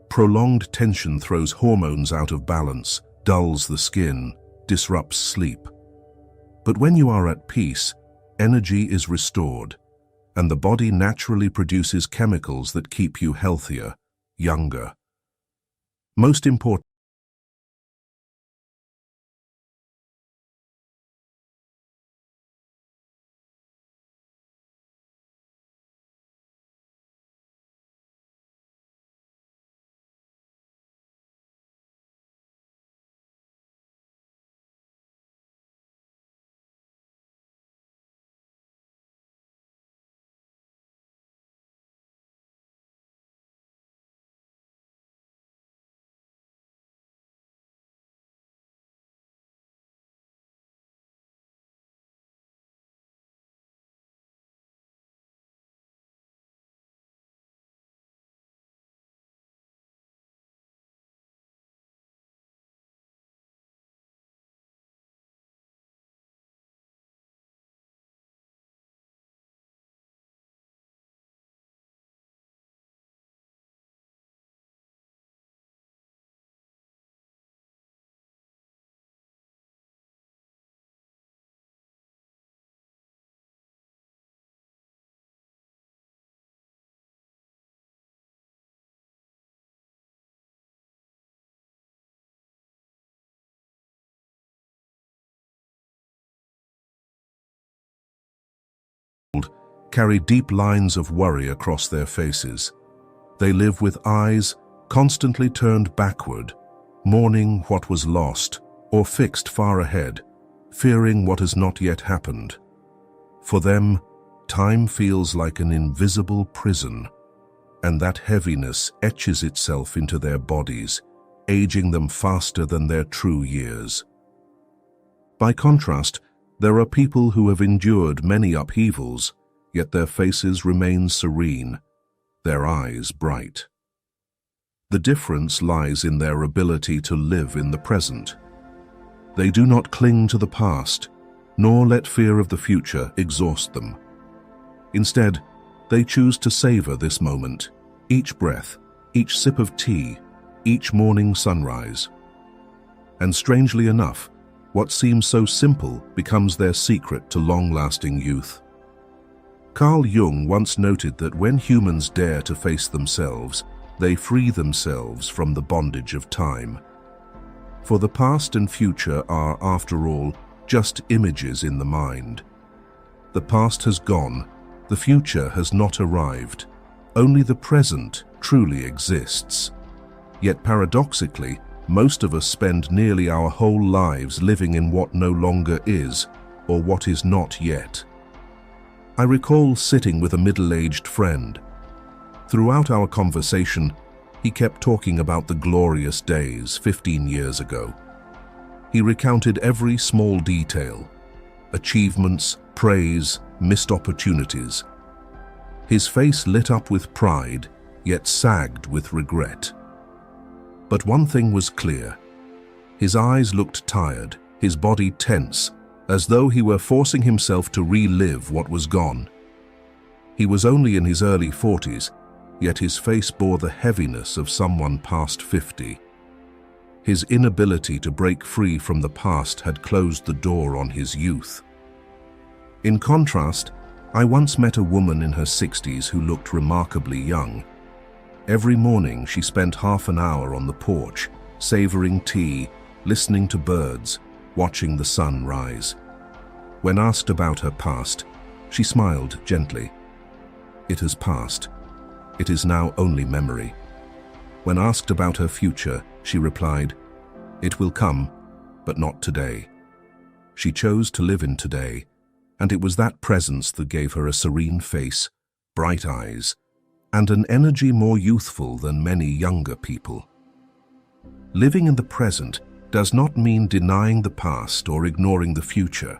Prolonged tension throws hormones out of balance, dulls the skin, disrupts sleep. But when you are at peace, energy is restored, and the body naturally produces chemicals that keep you healthier, younger. Most important, carry deep lines of worry across their faces. They live with eyes constantly turned backward, mourning what was lost, or fixed far ahead, fearing what has not yet happened. For them, time feels like an invisible prison, and that heaviness etches itself into their bodies, aging them faster than their true years. By contrast, there are people who have endured many upheavals, yet their faces remain serene, their eyes bright. The difference lies in their ability to live in the present. They do not cling to the past, nor let fear of the future exhaust them. Instead, they choose to savor this moment, each breath, each sip of tea, each morning sunrise. And strangely enough, what seems so simple becomes their secret to long-lasting youth. Carl Jung once noted that when humans dare to face themselves, they free themselves from the bondage of time. For the past and future are, after all, just images in the mind. The past has gone, the future has not arrived. Only the present truly exists. Yet paradoxically, most of us spend nearly our whole lives living in what no longer is, or what is not yet. I recall sitting with a middle-aged friend. Throughout our conversation, he kept talking about the glorious days 15 years ago. He recounted every small detail, achievements, praise, missed opportunities. His face lit up with pride, yet sagged with regret. But one thing was clear. His eyes looked tired, his body tense, as though he were forcing himself to relive what was gone. He was only in his early 40s, yet his face bore the heaviness of someone past 50. His inability to break free from the past had closed the door on his youth. In contrast, I once met a woman in her 60s who looked remarkably young. Every morning she spent half an hour on the porch, savoring tea, listening to birds, watching the sun rise. When asked about her past, she smiled gently. It has passed. It is now only memory. When asked about her future, she replied, "It will come, but not today." She chose to live in today, and it was that presence that gave her a serene face, bright eyes, and an energy more youthful than many younger people. Living in the present does not mean denying the past or ignoring the future.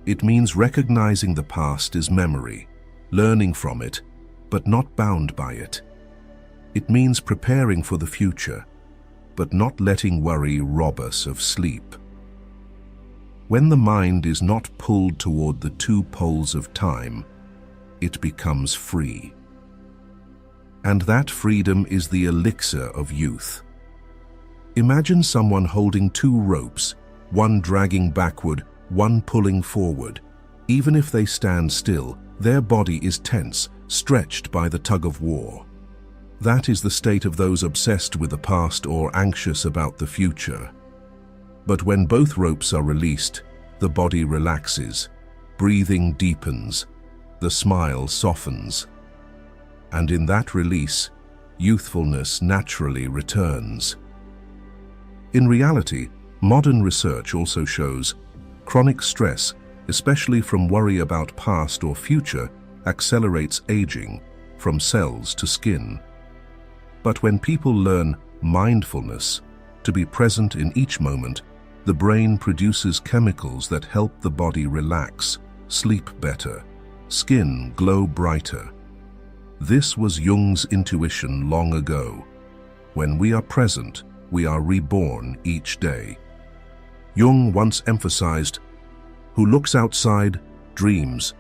It means recognizing the past as memory, learning from it, but not bound by it. It means preparing for the future, but not letting worry rob us of sleep. When the mind is not pulled toward the two poles of time, it becomes free. And that freedom is the elixir of youth. Imagine someone holding two ropes, one dragging backward, one pulling forward. Even if they stand still, their body is tense, stretched by the tug of war. That is the state of those obsessed with the past or anxious about the future. But when both ropes are released, the body relaxes, breathing deepens, the smile softens. And in that release, youthfulness naturally returns. In reality, modern research also shows chronic stress, especially from worry about past or future, accelerates aging, from cells to skin. But when people learn mindfulness, to be present in each moment, the brain produces chemicals that help the body relax, sleep better, skin glow brighter. This was Jung's intuition long ago. When we are present, we are reborn each day. Jung once emphasized, "Who looks outside, dreams.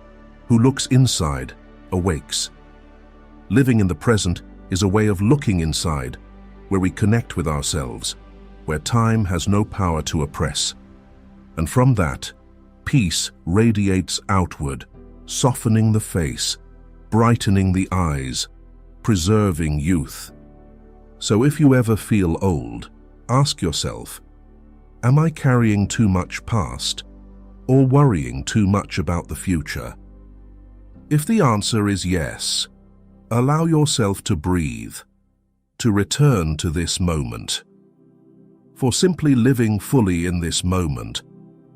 Who looks inside, awakes." Living in the present is a way of looking inside, where we connect with ourselves, where time has no power to oppress. And from that, peace radiates outward, softening the face, brightening the eyes, preserving youth. So if you ever feel old, ask yourself, am I carrying too much past, or worrying too much about the future? If the answer is yes, allow yourself to breathe, to return to this moment. For simply living fully in this moment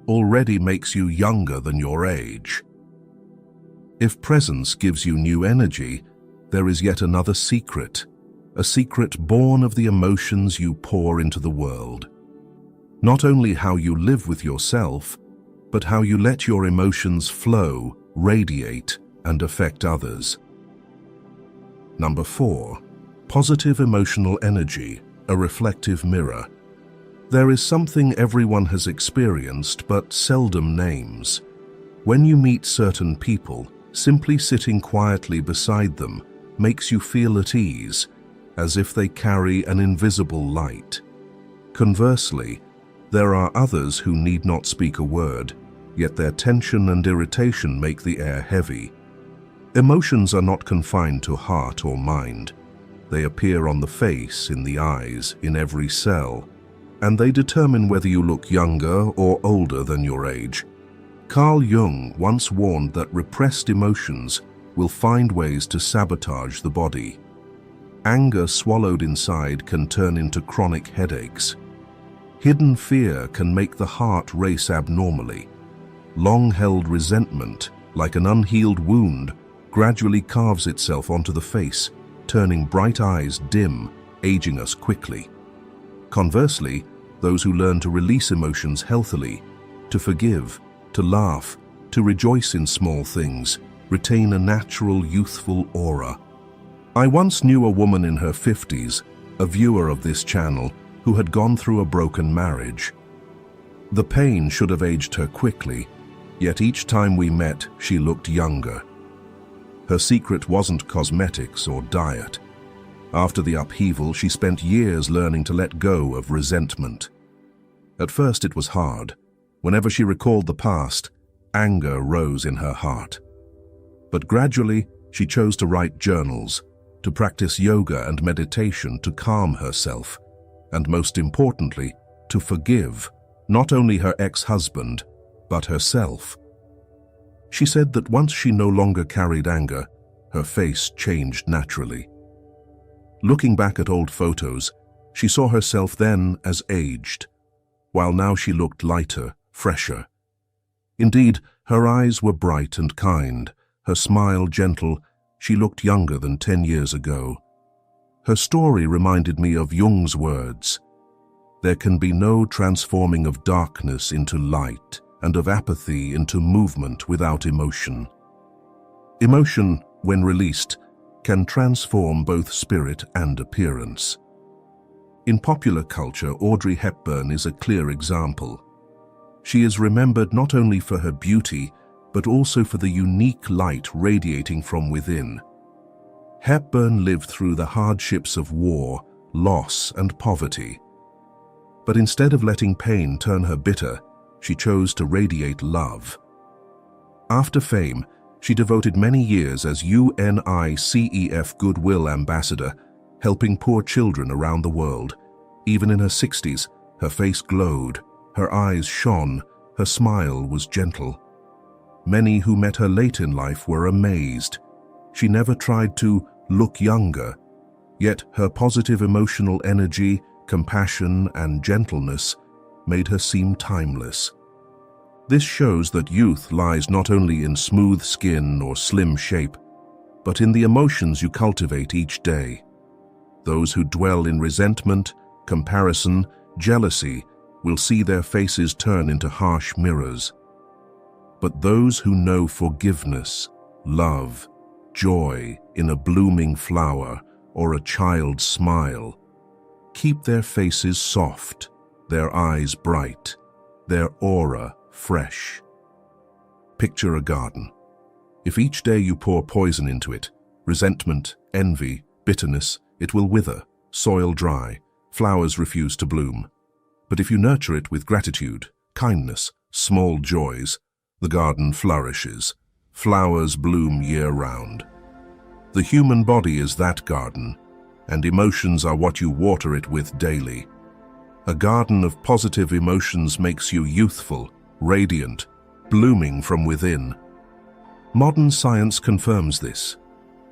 already makes you younger than your age. If presence gives you new energy, there is yet another secret, a secret born of the emotions you pour into the world. Not only how you live with yourself, but how you let your emotions flow, radiate, and affect others. Number 4. Positive emotional energy, a reflective mirror. There is something everyone has experienced but seldom names. When you meet certain people, simply sitting quietly beside them makes you feel at ease, as if they carry an invisible light. Conversely, there are others who need not speak a word, yet their tension and irritation make the air heavy. Emotions are not confined to heart or mind. They appear on the face, in the eyes, in every cell, and they determine whether you look younger or older than your age. Carl Jung once warned that repressed emotions will find ways to sabotage the body. Anger swallowed inside can turn into chronic headaches. Hidden fear can make the heart race abnormally. Long-held resentment, like an unhealed wound, gradually carves itself onto the face, turning bright eyes dim, aging us quickly. Conversely, those who learn to release emotions healthily, to forgive, to laugh, to rejoice in small things, retain a natural, youthful aura. I once knew a woman in her 50s, a viewer of this channel, who had gone through a broken marriage. The pain should have aged her quickly, yet each time we met, she looked younger. Her secret wasn't cosmetics or diet. After the upheaval, she spent years learning to let go of resentment. At first it was hard. Whenever she recalled the past, anger rose in her heart. But gradually, she chose to write journals, to practice yoga and meditation to calm herself, and most importantly, to forgive not only her ex-husband, but herself. She said that once she no longer carried anger, her face changed naturally. Looking back at old photos, she saw herself then as aged, while now she looked lighter, fresher, Indeed, her eyes were bright and kind, her smile gentle. She looked younger than 10 years ago. Her story reminded me of Jung's words. There can be no transforming of darkness into light and of apathy into movement without emotion. Emotion, when released, can transform both spirit and appearance. In popular culture, Audrey Hepburn is a clear example. She is remembered not only for her beauty, but also for the unique light radiating from within. Hepburn lived through the hardships of war, loss, and poverty. But instead of letting pain turn her bitter, she chose to radiate love. After fame, she devoted many years as UNICEF Goodwill Ambassador, helping poor children around the world. Even in her 60s, her face glowed, her eyes shone, her smile was gentle. Many who met her late in life were amazed. She never tried to look younger, yet her positive emotional energy, compassion, and gentleness made her seem timeless. This shows that youth lies not only in smooth skin or slim shape, but in the emotions you cultivate each day. Those who dwell in resentment, comparison, jealousy will see their faces turn into harsh mirrors. But those who know forgiveness, love, joy in a blooming flower or a child's smile, keep their faces soft, their eyes bright, their aura fresh. Picture a garden. If each day you pour poison into it, resentment, envy, bitterness, it will wither, soil dry, flowers refuse to bloom. But if you nurture it with gratitude, kindness, small joys, the garden flourishes. Flowers bloom year-round. The human body is that garden, and emotions are what you water it with daily. A garden of positive emotions makes you youthful, radiant, blooming from within. Modern science confirms this.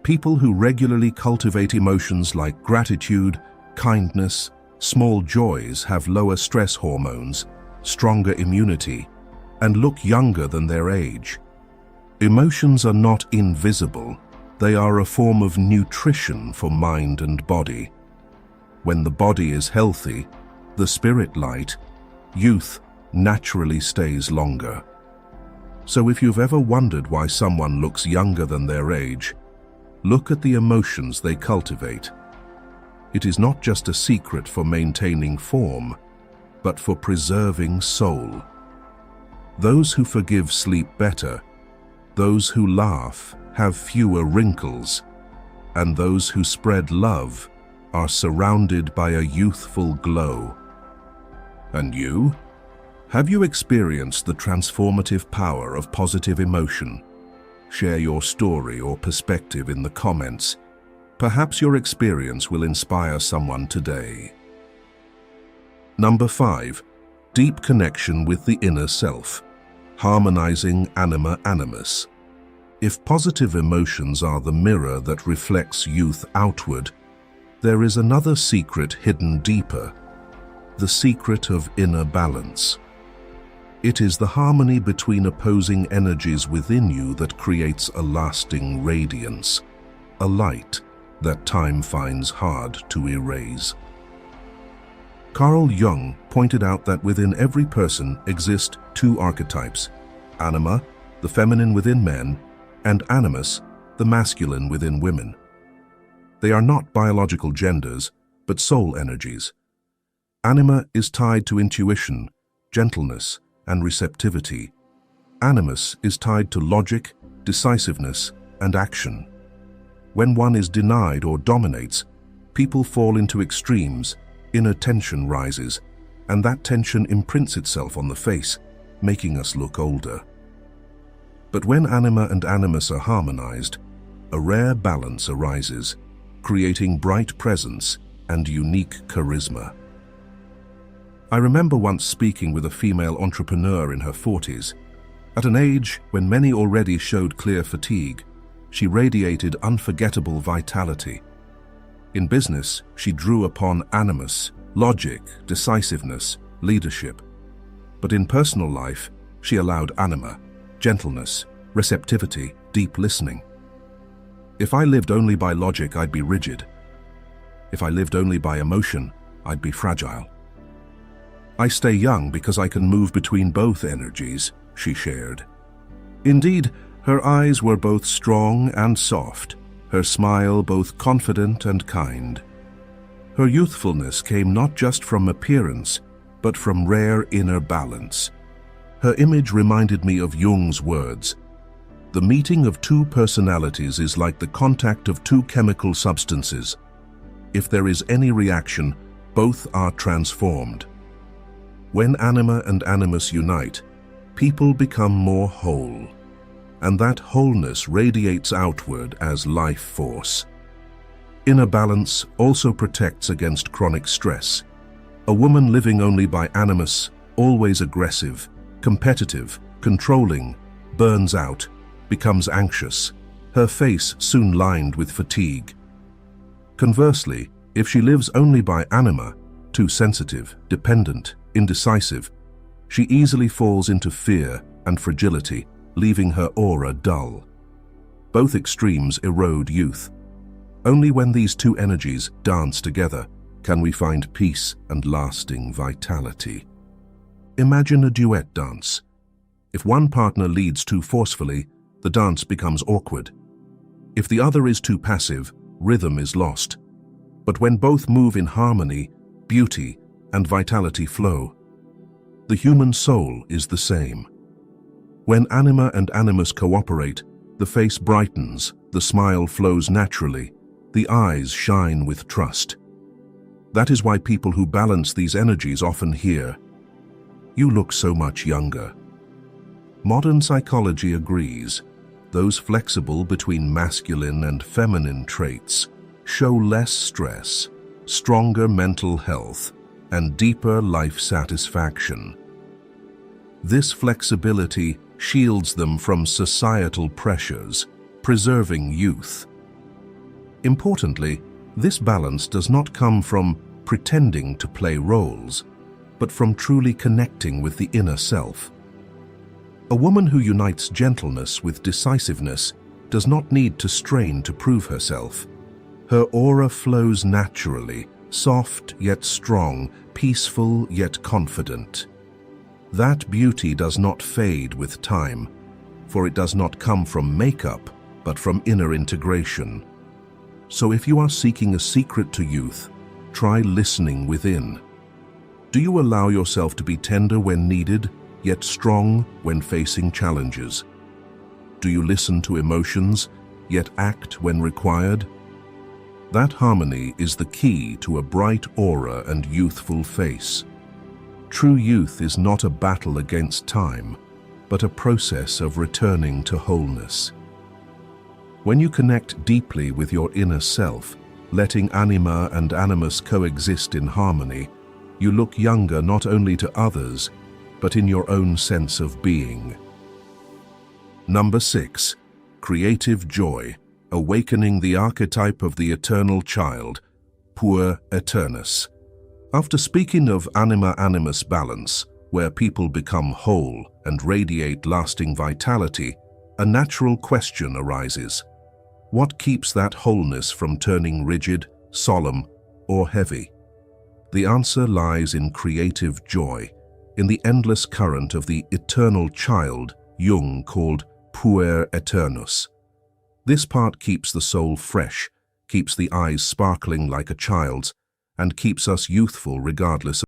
People who regularly cultivate emotions like gratitude, kindness, small joys have lower stress hormones, stronger immunity, and look younger than their age. Emotions are not invisible. They are a form of nutrition for mind and body. When the body is healthy, the spirit light, youth naturally stays longer. So if you've ever wondered why someone looks younger than their age, look at the emotions they cultivate. It is not just a secret for maintaining form, but for preserving soul. Those who forgive sleep better, those who laugh have fewer wrinkles, and those who spread love are surrounded by a youthful glow. And you? Have you experienced the transformative power of positive emotion? Share your story or perspective in the comments. Perhaps your experience will inspire someone today. Number 5. Deep connection with the inner self. Harmonizing anima animus. If positive emotions are the mirror that reflects youth outward, there is another secret hidden deeper, the secret of inner balance. It is the harmony between opposing energies within you that creates a lasting radiance, a light that time finds hard to erase. Carl Jung pointed out that within every person exist two archetypes, anima, the feminine within men, and animus, the masculine within women. They are not biological genders, but soul energies. Anima is tied to intuition, gentleness, and receptivity. Animus is tied to logic, decisiveness, and action. When one is denied or dominates, people fall into extremes, inner tension rises, and that tension imprints itself on the face, making us look older. But when anima and animus are harmonized, a rare balance arises, creating bright presence and unique charisma. I remember once speaking with a female entrepreneur in her 40s. At an age when many already showed clear fatigue, she radiated unforgettable vitality. In business, she drew upon animus, logic, decisiveness, leadership. But in personal life, She allowed anima, gentleness, receptivity, deep listening. If I lived only by logic, I'd be rigid. If I lived only by emotion, I'd be fragile. I stay young because I can move between both energies, she shared. Indeed, her eyes were both strong and soft, her smile both confident and kind. Her youthfulness came not just from appearance, but from rare inner balance. Her image reminded me of Jung's words. The meeting of two personalities is like the contact of two chemical substances. If there is any reaction, both are transformed. When anima and animus unite, people become more whole, and that wholeness radiates outward as life force. Inner balance also protects against chronic stress. A woman living only by animus, always aggressive, competitive, controlling, burns out, becomes anxious, her face soon lined with fatigue. Conversely, if she lives only by anima, too sensitive, dependent, indecisive, she easily falls into fear and fragility, leaving her aura dull. Both extremes erode youth. Only when these two energies dance together can we find peace and lasting vitality. Imagine a duet dance. If one partner leads too forcefully, the dance becomes awkward. If the other is too passive, rhythm is lost. But when both move in harmony, beauty and vitality flow. The human soul is the same. When anima and animus cooperate, the face brightens, the smile flows naturally, the eyes shine with trust. That is why people who balance these energies often hear, "You look so much younger." Modern psychology agrees. Those flexible between masculine and feminine traits show less stress, stronger mental health, and deeper life satisfaction. This flexibility shields them from societal pressures, preserving youth. Importantly, this balance does not come from pretending to play roles, but from truly connecting with the inner self. A woman who unites gentleness with decisiveness does not need to strain to prove herself. Her aura flows naturally, soft yet strong, peaceful yet confident. That beauty does not fade with time, for it does not come from makeup, but from inner integration. So if you are seeking a secret to youth, try listening within. Do you allow yourself to be tender when needed, yet strong when facing challenges? Do you listen to emotions, yet act when required? That harmony is the key to a bright aura and youthful face. True youth is not a battle against time, but a process of returning to wholeness. When you connect deeply with your inner self, letting anima and animus coexist in harmony, you look younger not only to others, but in your own sense of being. Number 6. Creative joy, awakening the archetype of the eternal child, puer aeternus. After speaking of anima-animus balance, where people become whole and radiate lasting vitality, a natural question arises. What keeps that wholeness from turning rigid, solemn, or heavy? The answer lies in creative joy, in the endless current of the eternal child Jung called puer aeternus. This part keeps the soul fresh, keeps the eyes sparkling like a child's, and keeps us youthful regardless of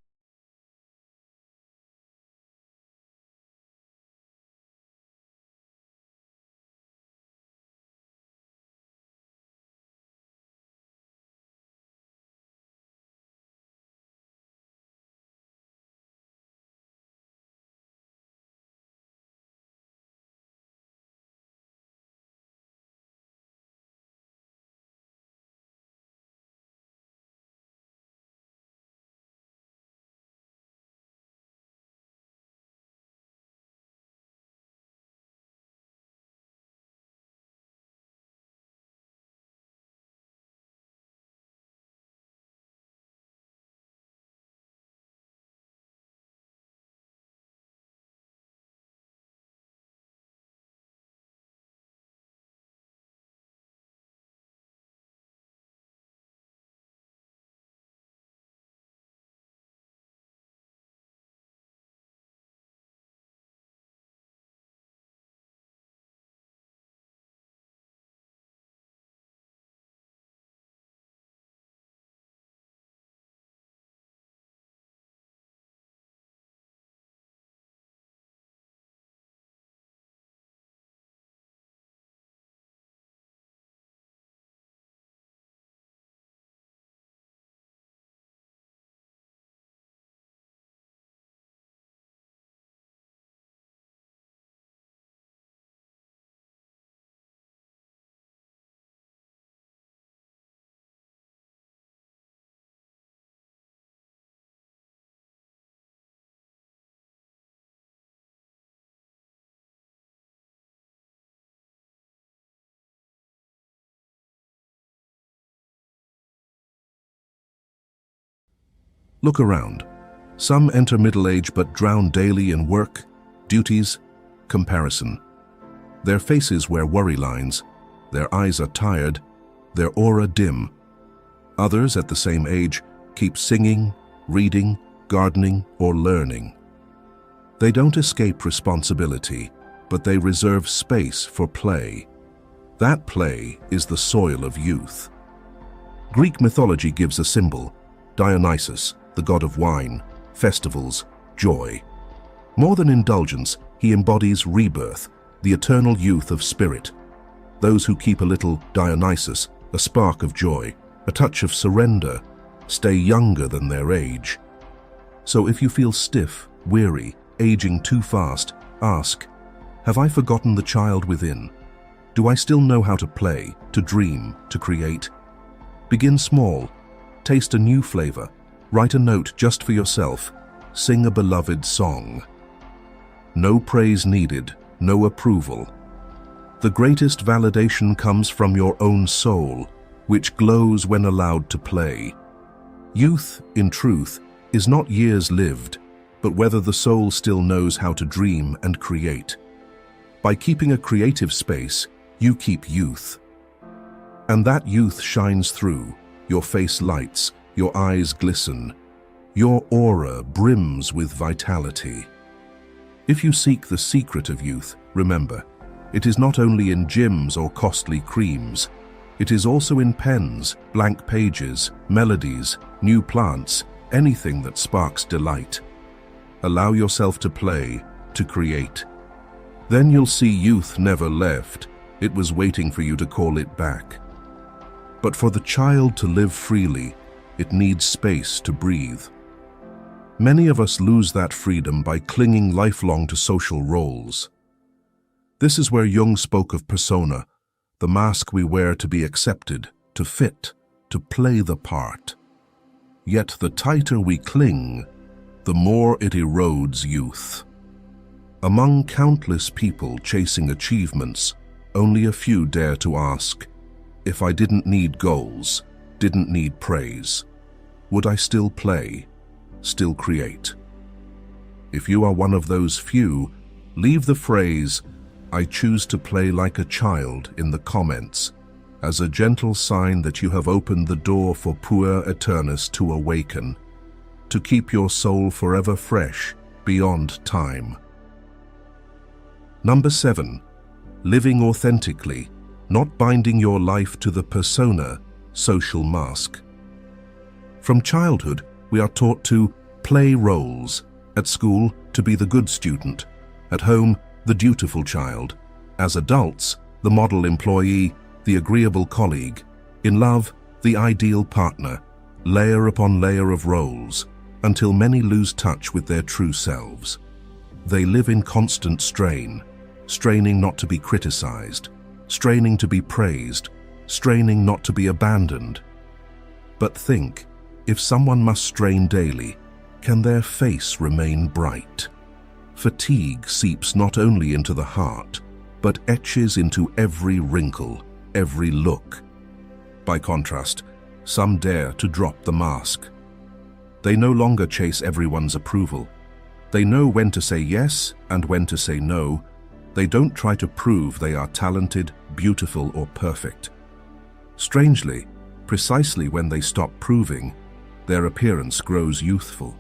Look around. Some enter middle age but drown daily in work, duties, comparison. Their faces wear worry lines, their eyes are tired, their aura dim. Others at the same age keep singing, reading, gardening, or learning. They don't escape responsibility, but they reserve space for play. That play is the soil of youth. Greek mythology gives a symbol, Dionysus, the god of wine, festivals, joy. More than indulgence, he embodies rebirth, the eternal youth of spirit. Those who keep a little Dionysus, a spark of joy, a touch of surrender, stay younger than their age. So if you feel stiff, weary, aging too fast, ask, have I forgotten the child within? Do I still know how to play, to dream, to create? Begin small. Taste a new flavor. Write a note just for yourself. Sing a beloved song. No praise needed, no approval. The greatest validation comes from your own soul, which glows when allowed to play. Youth, in truth, is not years lived, but whether the soul still knows how to dream and create. By keeping a creative space, you keep youth. And that youth shines through. Your face lights, your eyes glisten. Your aura brims with vitality. If you seek the secret of youth, remember, it is not only in gyms or costly creams. It is also in pens, blank pages, melodies, new plants, anything that sparks delight. Allow yourself to play, to create. Then you'll see youth never left. It was waiting for you to call it back. But for the child to live freely, it needs space to breathe. Many of us lose that freedom by clinging lifelong to social roles. This is where Jung spoke of persona, the mask we wear to be accepted, to fit, to play the part. Yet the tighter we cling, the more it erodes youth. Among countless people chasing achievements, only a few dare to ask, if I didn't need goals, didn't need praise, would I still play, still create? If you are one of those few, leave the phrase, I choose to play like a child in the comments, as a gentle sign that you have opened the door for puer aeternus to awaken, to keep your soul forever fresh beyond time. Number 7. Living authentically, not binding your life to the persona, social mask. From childhood, we are taught to play roles. At school, to be the good student. At home, the dutiful child. As adults, the model employee, the agreeable colleague. In love, the ideal partner. Layer upon layer of roles, until many lose touch with their true selves. They live in constant strain, straining not to be criticized, straining to be praised, straining not to be abandoned. But think, if someone must strain daily, can their face remain bright? Fatigue seeps not only into the heart, but etches into every wrinkle, every look. By contrast, some dare to drop the mask. They no longer chase everyone's approval. They know when to say yes and when to say no. They don't try to prove they are talented, beautiful, or perfect. Strangely, precisely when they stop proving, their appearance grows youthful.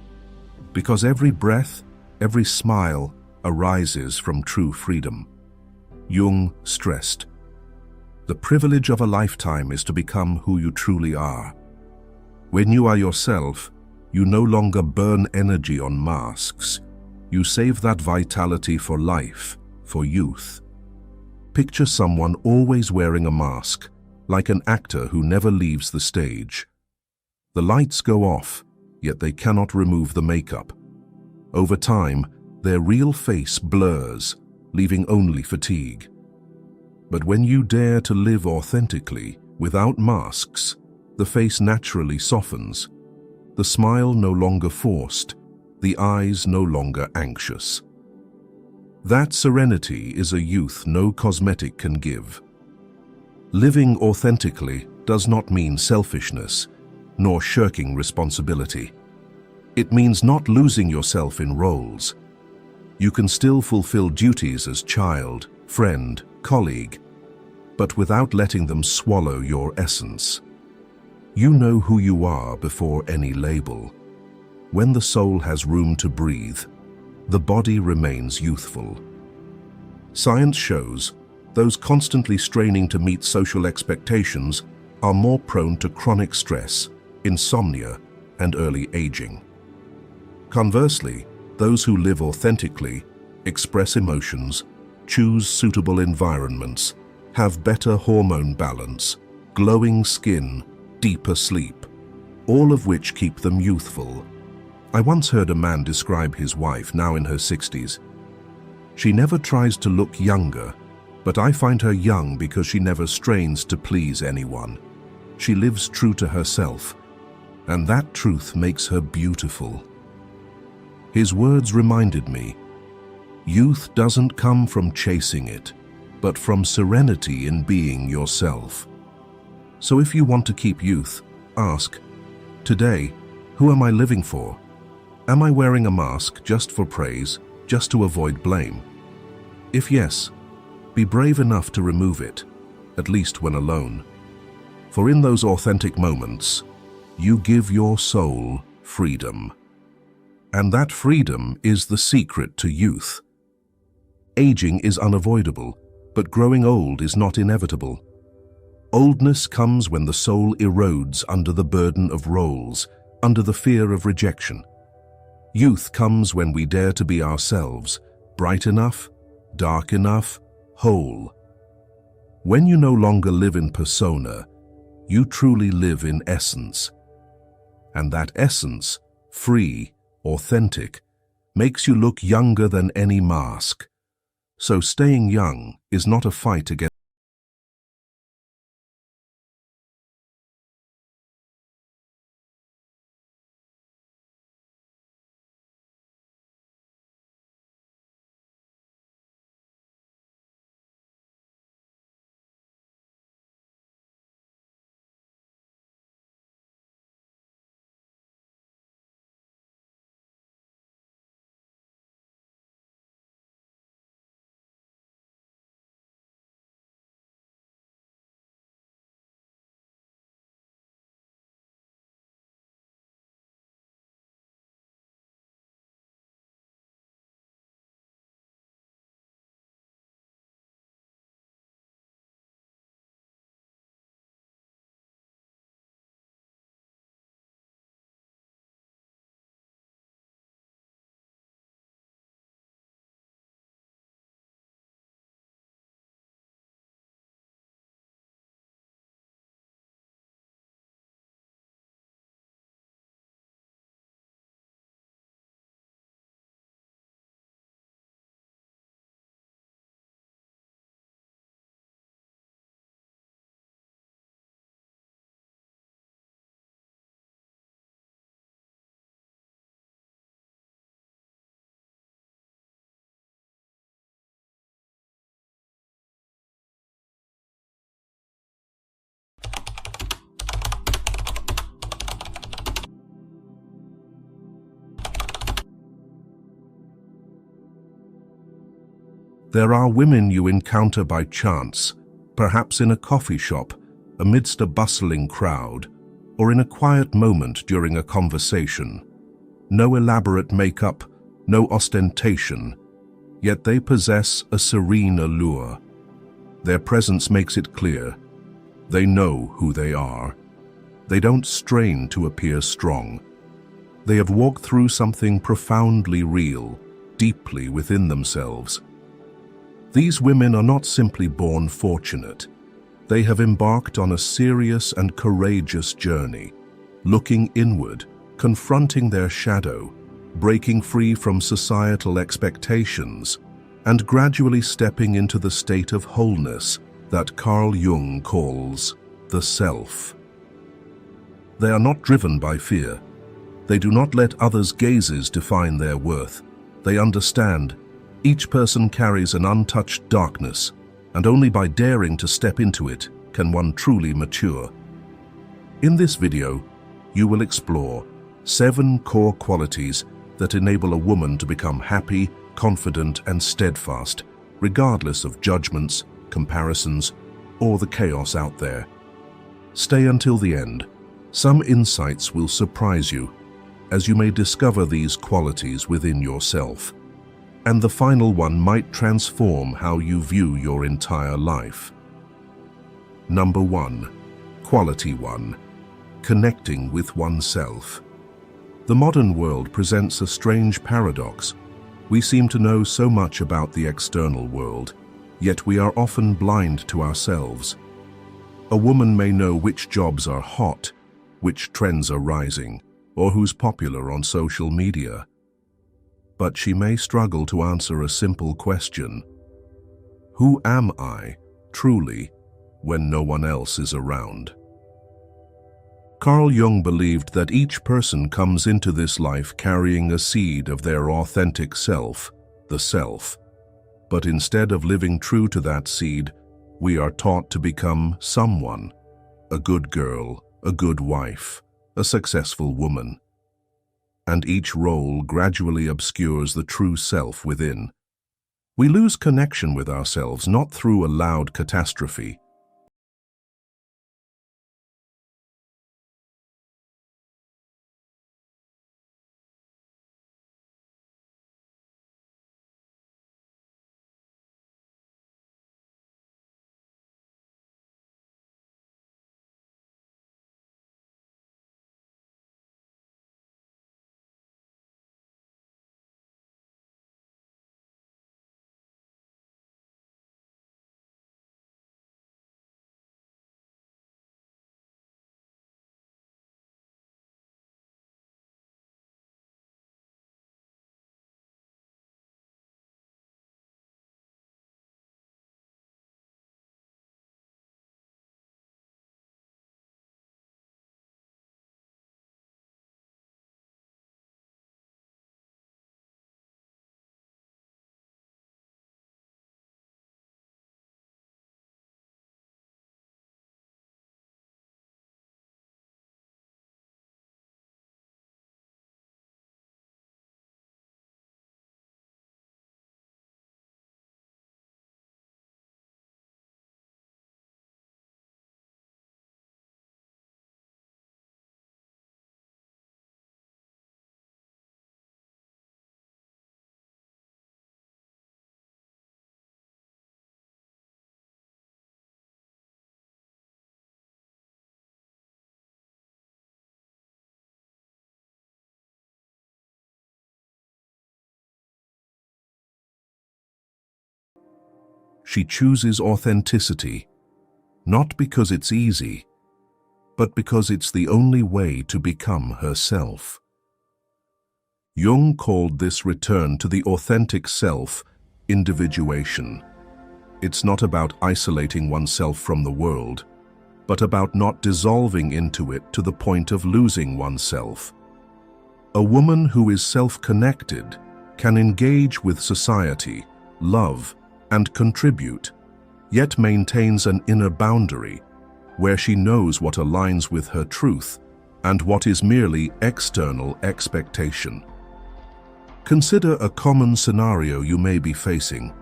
Because every breath, every smile arises from true freedom. Jung stressed, the privilege of a lifetime is to become who you truly are. When you are yourself, you no longer burn energy on masks. You save that vitality for life, for youth. Picture someone always wearing a mask, like an actor who never leaves the stage. The lights go off, yet they cannot remove the makeup. Over time, their real face blurs, leaving only fatigue. But when you dare to live authentically, without masks, the face naturally softens. The smile no longer forced, the eyes no longer anxious. That serenity is a youth no cosmetic can give. Living authentically does not mean selfishness, nor shirking responsibility. It means not losing yourself in roles. You can still fulfill duties as child, friend, colleague, but without letting them swallow your essence. You know who you are before any label. When the soul has room to breathe, the body remains youthful. Science shows those constantly straining to meet social expectations are more prone to chronic stress, insomnia, and early aging. Conversely, those who live authentically, express emotions, choose suitable environments, have better hormone balance, glowing skin, deeper sleep, all of which keep them youthful. I once heard a man describe his wife, now in her 60s. She never tries to look younger, but I find her young because she never strains to please anyone. She lives true to herself, and that truth makes her beautiful. His words reminded me, youth doesn't come from chasing it, but from serenity in being yourself. So if you want to keep youth, ask, today, who am I living for? Am I wearing a mask just for praise, just to avoid blame? If yes, be brave enough to remove it, at least when alone. For in those authentic moments, you give your soul freedom. And that freedom is the secret to youth. Aging is unavoidable, but growing old is not inevitable. Oldness comes when the soul erodes under the burden of roles, under the fear of rejection. Youth comes when we dare to be ourselves, bright enough, dark enough, whole. When you no longer live in persona, you truly live in essence. And that essence, free, authentic, makes you look younger than any mask. So staying young is not a fight against. There are women you encounter by chance, perhaps in a coffee shop, amidst a bustling crowd, or in a quiet moment during a conversation. No elaborate makeup, no ostentation, yet they possess a serene allure. Their presence makes it clear. They know who they are. They don't strain to appear strong. They have walked through something profoundly real, deeply within themselves. These women are not simply born fortunate. They have embarked on a serious and courageous journey, looking inward, confronting their shadow, breaking free from societal expectations, and gradually stepping into the state of wholeness that Carl Jung calls the self. They are not driven by fear. They do not let others' gazes define their worth. They understand each person carries an untouched darkness, and only by daring to step into it can one truly mature. In this video, you will explore 7 core qualities that enable a woman to become happy, confident, and steadfast, regardless of judgments, comparisons, or the chaos out there. Stay until the end. Some insights will surprise you, as you may discover these qualities within yourself. And the final one might transform how you view your entire life. Number 1. Quality 1. Connecting with oneself. The modern world presents a strange paradox. We seem to know so much about the external world, yet we are often blind to ourselves. A woman may know which jobs are hot, which trends are rising, or who's popular on social media. But she may struggle to answer a simple question. Who am I, truly, when no one else is around? Carl Jung believed that each person comes into this life carrying a seed of their authentic self, the self. But instead of living true to that seed, we are taught to become someone, a good girl, a good wife, a successful woman. And each role gradually obscures the true self within. We lose connection with ourselves not through a loud catastrophe, she chooses authenticity, not because it's easy, but because it's the only way to become herself. Jung called this return to the authentic self individuation. It's not about isolating oneself from the world, but about not dissolving into it to the point of losing oneself. A woman who is self-connected can engage with society, love, and contribute, yet maintains an inner boundary where she knows what aligns with her truth and what is merely external expectation. Consider a common scenario you may be facing.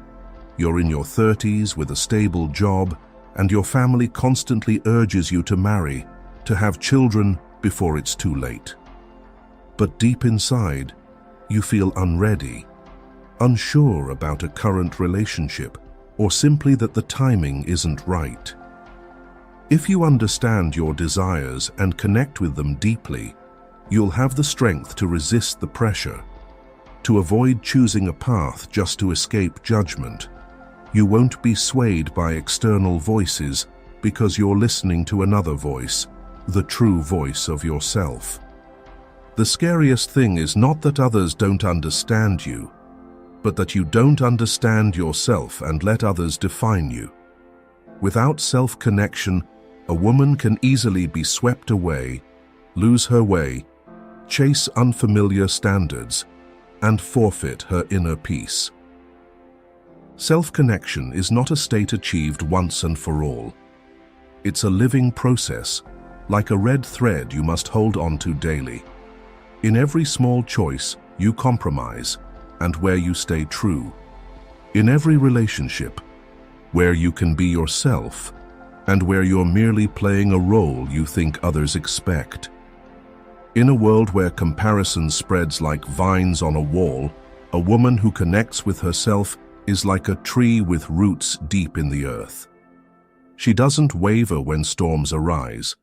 You're in your 30s with a stable job, and your family constantly urges you to marry, to have children before it's too late. But deep inside, you feel unready, unsure about a current relationship, or simply that the timing isn't right. If you understand your desires and connect with them deeply, you'll have the strength to resist the pressure, to avoid choosing a path just to escape judgment. You won't be swayed by external voices because you're listening to another voice, the true voice of yourself. The scariest thing is not that others don't understand you, but that you don't understand yourself and let others define you. Without self-connection, a woman can easily be swept away, lose her way, chase unfamiliar standards, and forfeit her inner peace. Self-connection is not a state achieved once and for all. It's a living process, like a red thread you must hold on to daily. In every small choice, you compromise, and where you stay true. In every relationship, where you can be yourself, and where you're merely playing a role you think others expect. In a world where comparison spreads like vines on a wall, a woman who connects with herself is like a tree with roots deep in the earth. She doesn't waver when storms arise.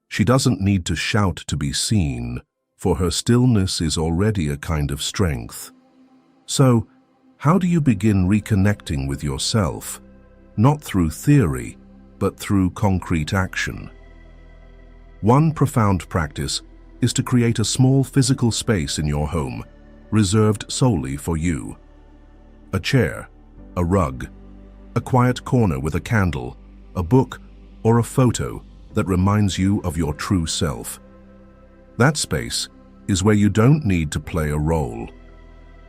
She doesn't need to shout to be seen, for her stillness is already a kind of strength. So, how do you begin reconnecting with yourself? Not through theory, but through concrete action. One profound practice is to create a small physical space in your home, reserved solely for you. A chair, a rug, a quiet corner with a candle, a book, or a photo that reminds you of your true self. That space is where you don't need to play a role.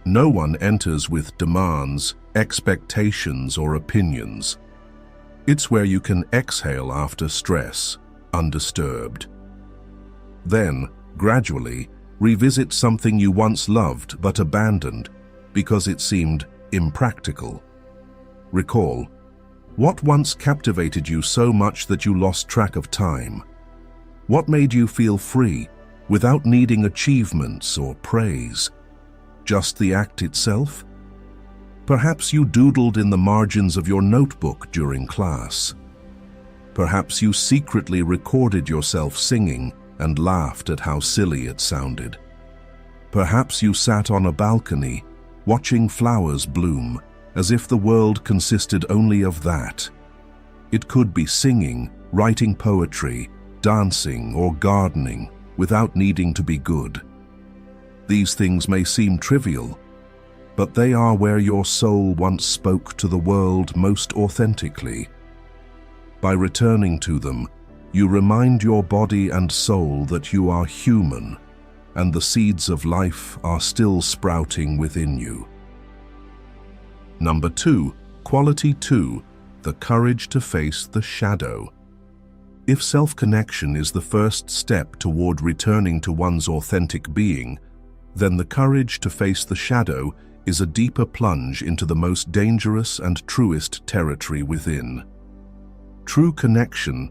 No one enters with demands, expectations, or opinions. It's where you can exhale after stress, undisturbed. Then, gradually, revisit something you once loved but abandoned because it seemed impractical. Recall, what once captivated you so much that you lost track of time? What made you feel free without needing achievements or praise? Just the act itself? Perhaps you doodled in the margins of your notebook during class. Perhaps you secretly recorded yourself singing and laughed at how silly it sounded. Perhaps you sat on a balcony, watching flowers bloom, as if the world consisted only of that. It could be singing, writing poetry, dancing, or gardening, without needing to be good. These things may seem trivial, but they are where your soul once spoke to the world most authentically. By returning to them, you remind your body and soul that you are human, and the seeds of life are still sprouting within you. Number 2, quality 2, the courage to face the shadow. If self-connection is the first step toward returning to one's authentic being, then the courage to face the shadow is a deeper plunge into the most dangerous and truest territory within. True connection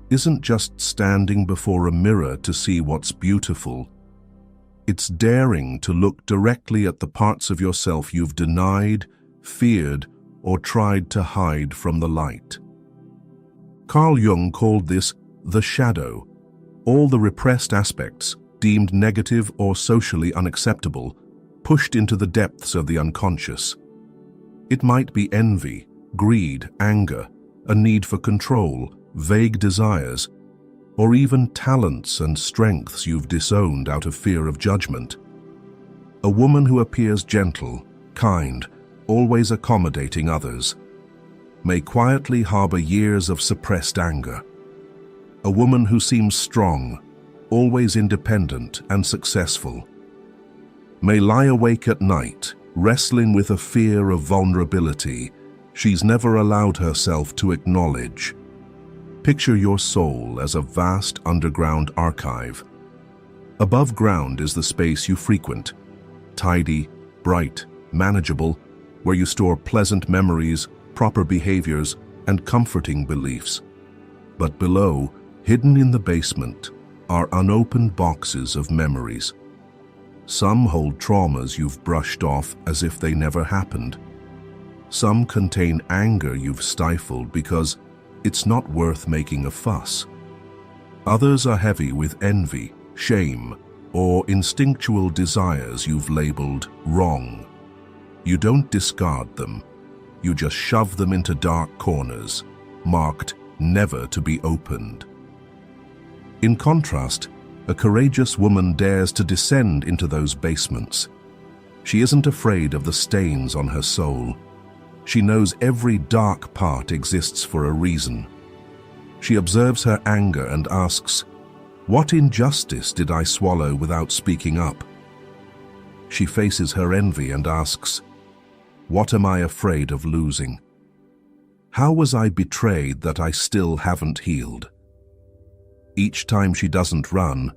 isn't just standing before a mirror to see what's beautiful. It's daring to look directly at the parts of yourself you've denied, feared, or tried to hide from the light. Carl Jung called this the shadow. All the repressed aspects, deemed negative or socially unacceptable, pushed into the depths of the unconscious. It might be envy, greed, anger, a need for control, vague desires, or even talents and strengths you've disowned out of fear of judgment. A woman who appears gentle, kind, always accommodating others, may quietly harbor years of suppressed anger. A woman who seems strong, always independent and successful, may lie awake at night, wrestling with a fear of vulnerability she's never allowed herself to acknowledge. Picture your soul as a vast underground archive. Above ground is the space you frequent, tidy, bright, manageable, where you store pleasant memories, proper behaviors, and comforting beliefs. But below, hidden in the basement, are unopened boxes of memories. Some hold traumas you've brushed off as if they never happened. Some contain anger you've stifled because it's not worth making a fuss. Others are heavy with envy, shame, or instinctual desires you've labeled wrong. You don't discard them. You just shove them into dark corners, marked never to be opened. In contrast, a courageous woman dares to descend into those basements. She isn't afraid of the stains on her soul. She knows every dark part exists for a reason. She observes her anger and asks, "What injustice did I swallow without speaking up?" She faces her envy and asks, "What am I afraid of losing? How was I betrayed that I still haven't healed?" Each time she doesn't run,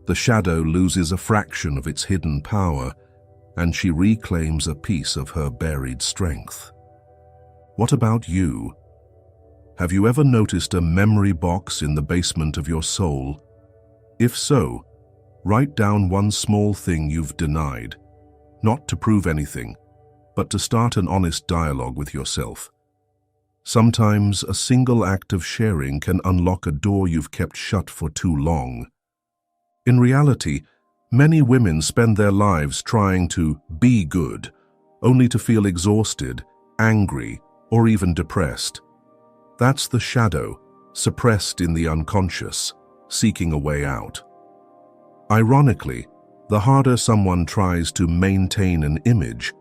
the shadow loses a fraction of its hidden power, and she reclaims a piece of her buried strength. What about you? Have you ever noticed a memory box in the basement of your soul? If so, write down one small thing you've denied, not to prove anything, but to start an honest dialogue with yourself. Sometimes a single act of sharing can unlock a door you've kept shut for too long. In reality, many women spend their lives trying to be good, only to feel exhausted, angry, or even depressed. That's the shadow, suppressed in the unconscious, seeking a way out. Ironically, the harder someone tries to maintain an image,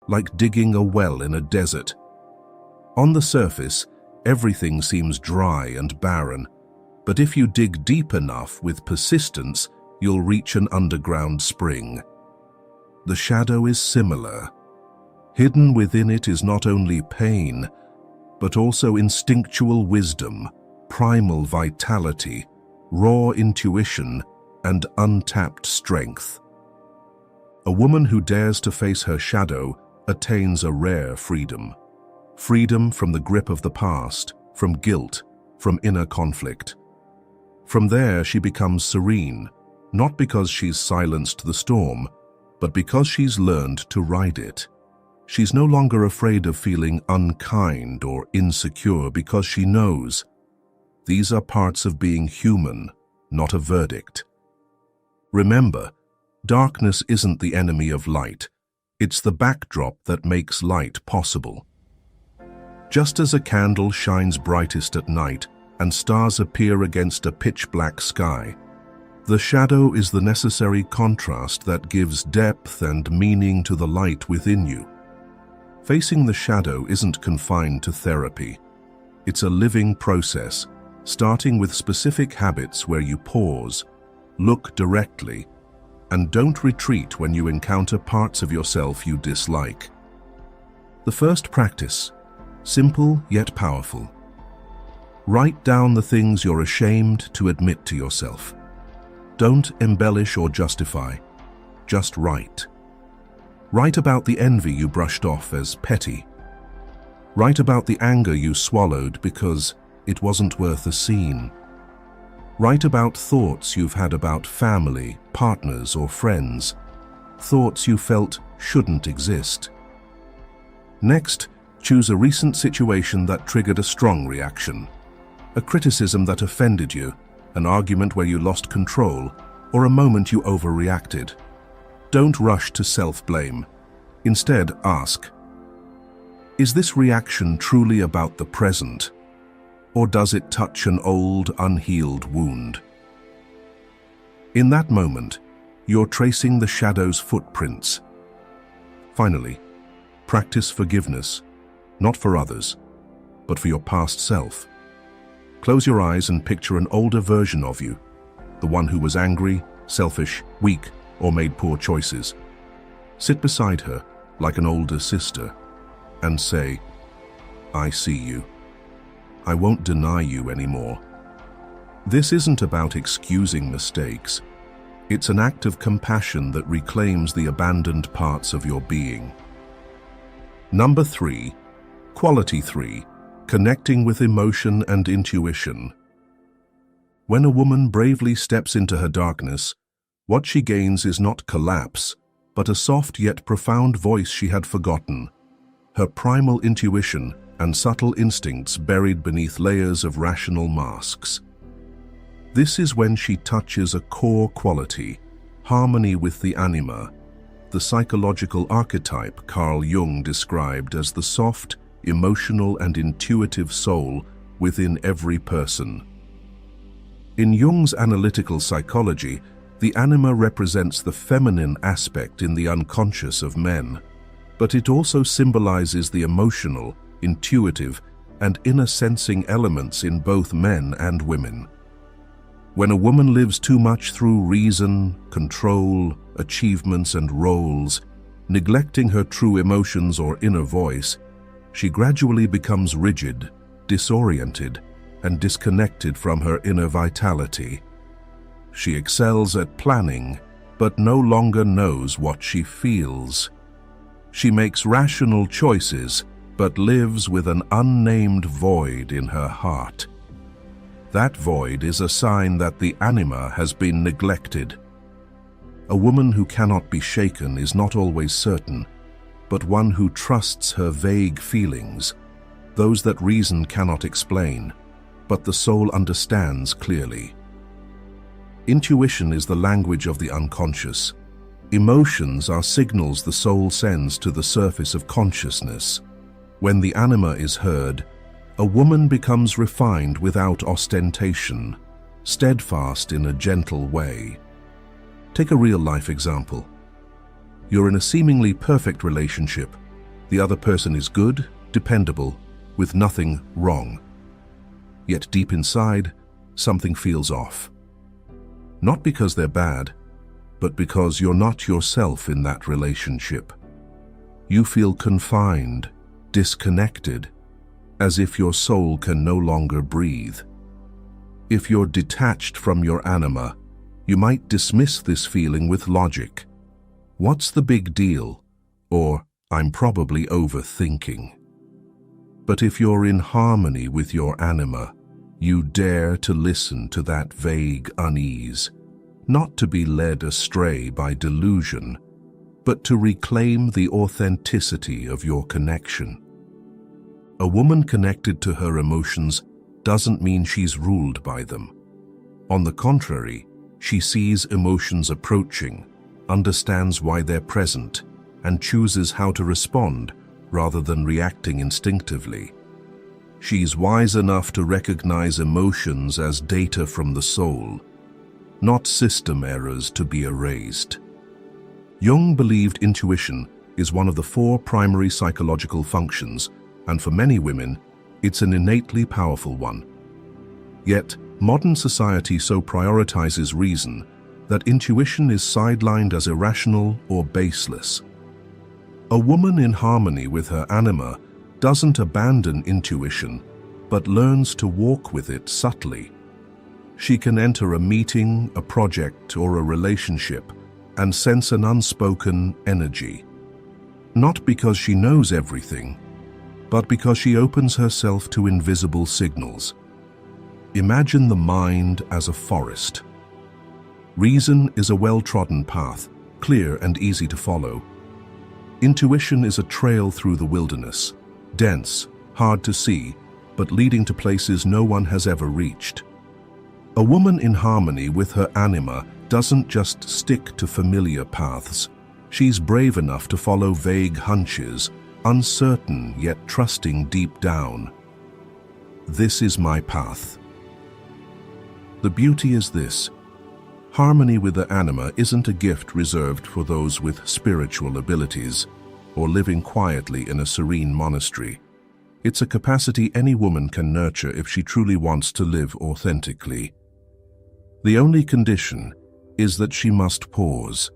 like digging a well in a desert. On the surface, everything seems dry and barren, but if you dig deep enough with persistence, you'll reach an underground spring. The shadow is similar. Hidden within it is not only pain, but also instinctual wisdom, primal vitality, raw intuition, and untapped strength. A woman who dares to face her shadow attains a rare freedom. Freedom from the grip of the past, from guilt, from inner conflict. From there, she becomes serene, not because she's silenced the storm, but because she's learned to ride it. She's no longer afraid of feeling unkind or insecure because she knows these are parts of being human, not a verdict. Remember, darkness isn't the enemy of light. It's the backdrop that makes light possible. Just as a candle shines brightest at night and stars appear against a pitch-black sky, the shadow is the necessary contrast that gives depth and meaning to the light within you. Facing the shadow isn't confined to therapy. It's a living process, starting with specific habits where you pause, look directly, and don't retreat when you encounter parts of yourself you dislike. The first practice, simple yet powerful. Write down the things you're ashamed to admit to yourself. Don't embellish or justify, just write. Write about the envy you brushed off as petty. Write about the anger you swallowed because it wasn't worth a scene. Write about thoughts you've had about family, partners, or friends, thoughts you felt shouldn't exist. Next, choose a recent situation that triggered a strong reaction, a criticism that offended you, an argument where you lost control, or a moment you overreacted. Don't rush to self-blame. Instead, ask, is this reaction truly about the present? Or does it touch an old, unhealed wound? In that moment, you're tracing the shadow's footprints. Finally, practice forgiveness, not for others, but for your past self. Close your eyes and picture an older version of you, the one who was angry, selfish, weak, or made poor choices. Sit beside her, like an older sister, and say, I see you. I won't deny you anymore. This isn't about excusing mistakes. It's an act of compassion that reclaims the abandoned parts of your being. Number 3, Quality 3, connecting with emotion and intuition. When a woman bravely steps into her darkness, what she gains is not collapse, but a soft yet profound voice she had forgotten. Her primal intuition and subtle instincts buried beneath layers of rational masks. This is when she touches a core quality, harmony with the anima, the psychological archetype Carl Jung described as the soft, emotional and intuitive soul within every person. In Jung's analytical psychology, the anima represents the feminine aspect in the unconscious of men, but it also symbolizes the emotional, intuitive, and inner-sensing elements in both men and women. When a woman lives too much through reason, control, achievements, and roles, neglecting her true emotions or inner voice, she gradually becomes rigid, disoriented, and disconnected from her inner vitality. She excels at planning, but no longer knows what she feels. She makes rational choices, but lives with an unnamed void in her heart. That void is a sign that the anima has been neglected. A woman who cannot be shaken is not always certain, but one who trusts her vague feelings, those that reason cannot explain, but the soul understands clearly. Intuition is the language of the unconscious. Emotions are signals the soul sends to the surface of consciousness. When the anima is heard, a woman becomes refined without ostentation, steadfast in a gentle way. Take a real-life example. You're in a seemingly perfect relationship. The other person is good, dependable, with nothing wrong. Yet deep inside, something feels off. Not because they're bad, but because you're not yourself in that relationship. You feel confined, disconnected, as if your soul can no longer breathe. If you're detached from your anima, you might dismiss this feeling with logic. What's the big deal? Or, I'm probably overthinking. But if you're in harmony with your anima, you dare to listen to that vague unease, not to be led astray by delusion, but to reclaim the authenticity of your connection. A woman connected to her emotions doesn't mean she's ruled by them. On the contrary, she sees emotions approaching, understands why they're present, and chooses how to respond rather than reacting instinctively. She's wise enough to recognize emotions as data from the soul, not system errors to be erased. Jung believed intuition is one of the 4 primary psychological functions, and for many women, it's an innately powerful one. Yet, modern society so prioritizes reason that intuition is sidelined as irrational or baseless. A woman in harmony with her anima doesn't abandon intuition, but learns to walk with it subtly. She can enter a meeting, a project, or a relationship and sense an unspoken energy. Not because she knows everything, but because she opens herself to invisible signals. Imagine the mind as a forest. Reason is a well-trodden path, clear and easy to follow. Intuition is a trail through the wilderness, dense, hard to see, but leading to places no one has ever reached. A woman in harmony with her anima doesn't just stick to familiar paths. She's brave enough to follow vague hunches, uncertain yet trusting deep down. This is my path. The beauty is this: harmony with the anima isn't a gift reserved for those with spiritual abilities or living quietly in a serene monastery. It's a capacity any woman can nurture if she truly wants to live authentically. The only condition is that she must pause.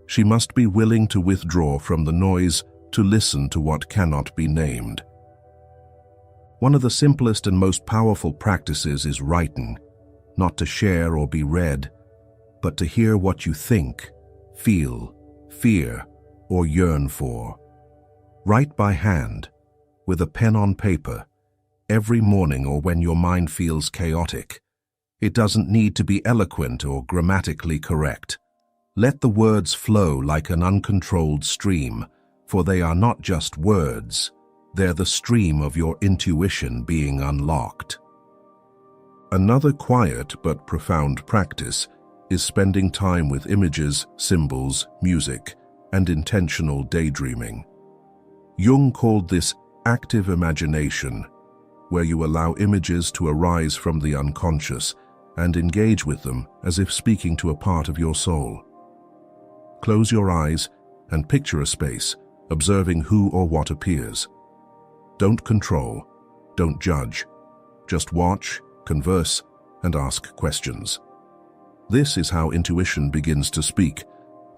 She must be willing to withdraw from the noise to listen to what cannot be named. One of the simplest and most powerful practices is writing, not to share or be read, but to hear what you think, feel, fear, or yearn for. Write by hand, with a pen on paper, every morning or when your mind feels chaotic. It doesn't need to be eloquent or grammatically correct. Let the words flow like an uncontrolled stream, for they are not just words, they're the stream of your intuition being unlocked. Another quiet but profound practice is spending time with images, symbols, music, and intentional daydreaming. Jung called this active imagination, where you allow images to arise from the unconscious and engage with them as if speaking to a part of your soul. Close your eyes and picture a space, observing who or what appears. Don't control, don't judge. Just watch, converse, and ask questions. This is how intuition begins to speak,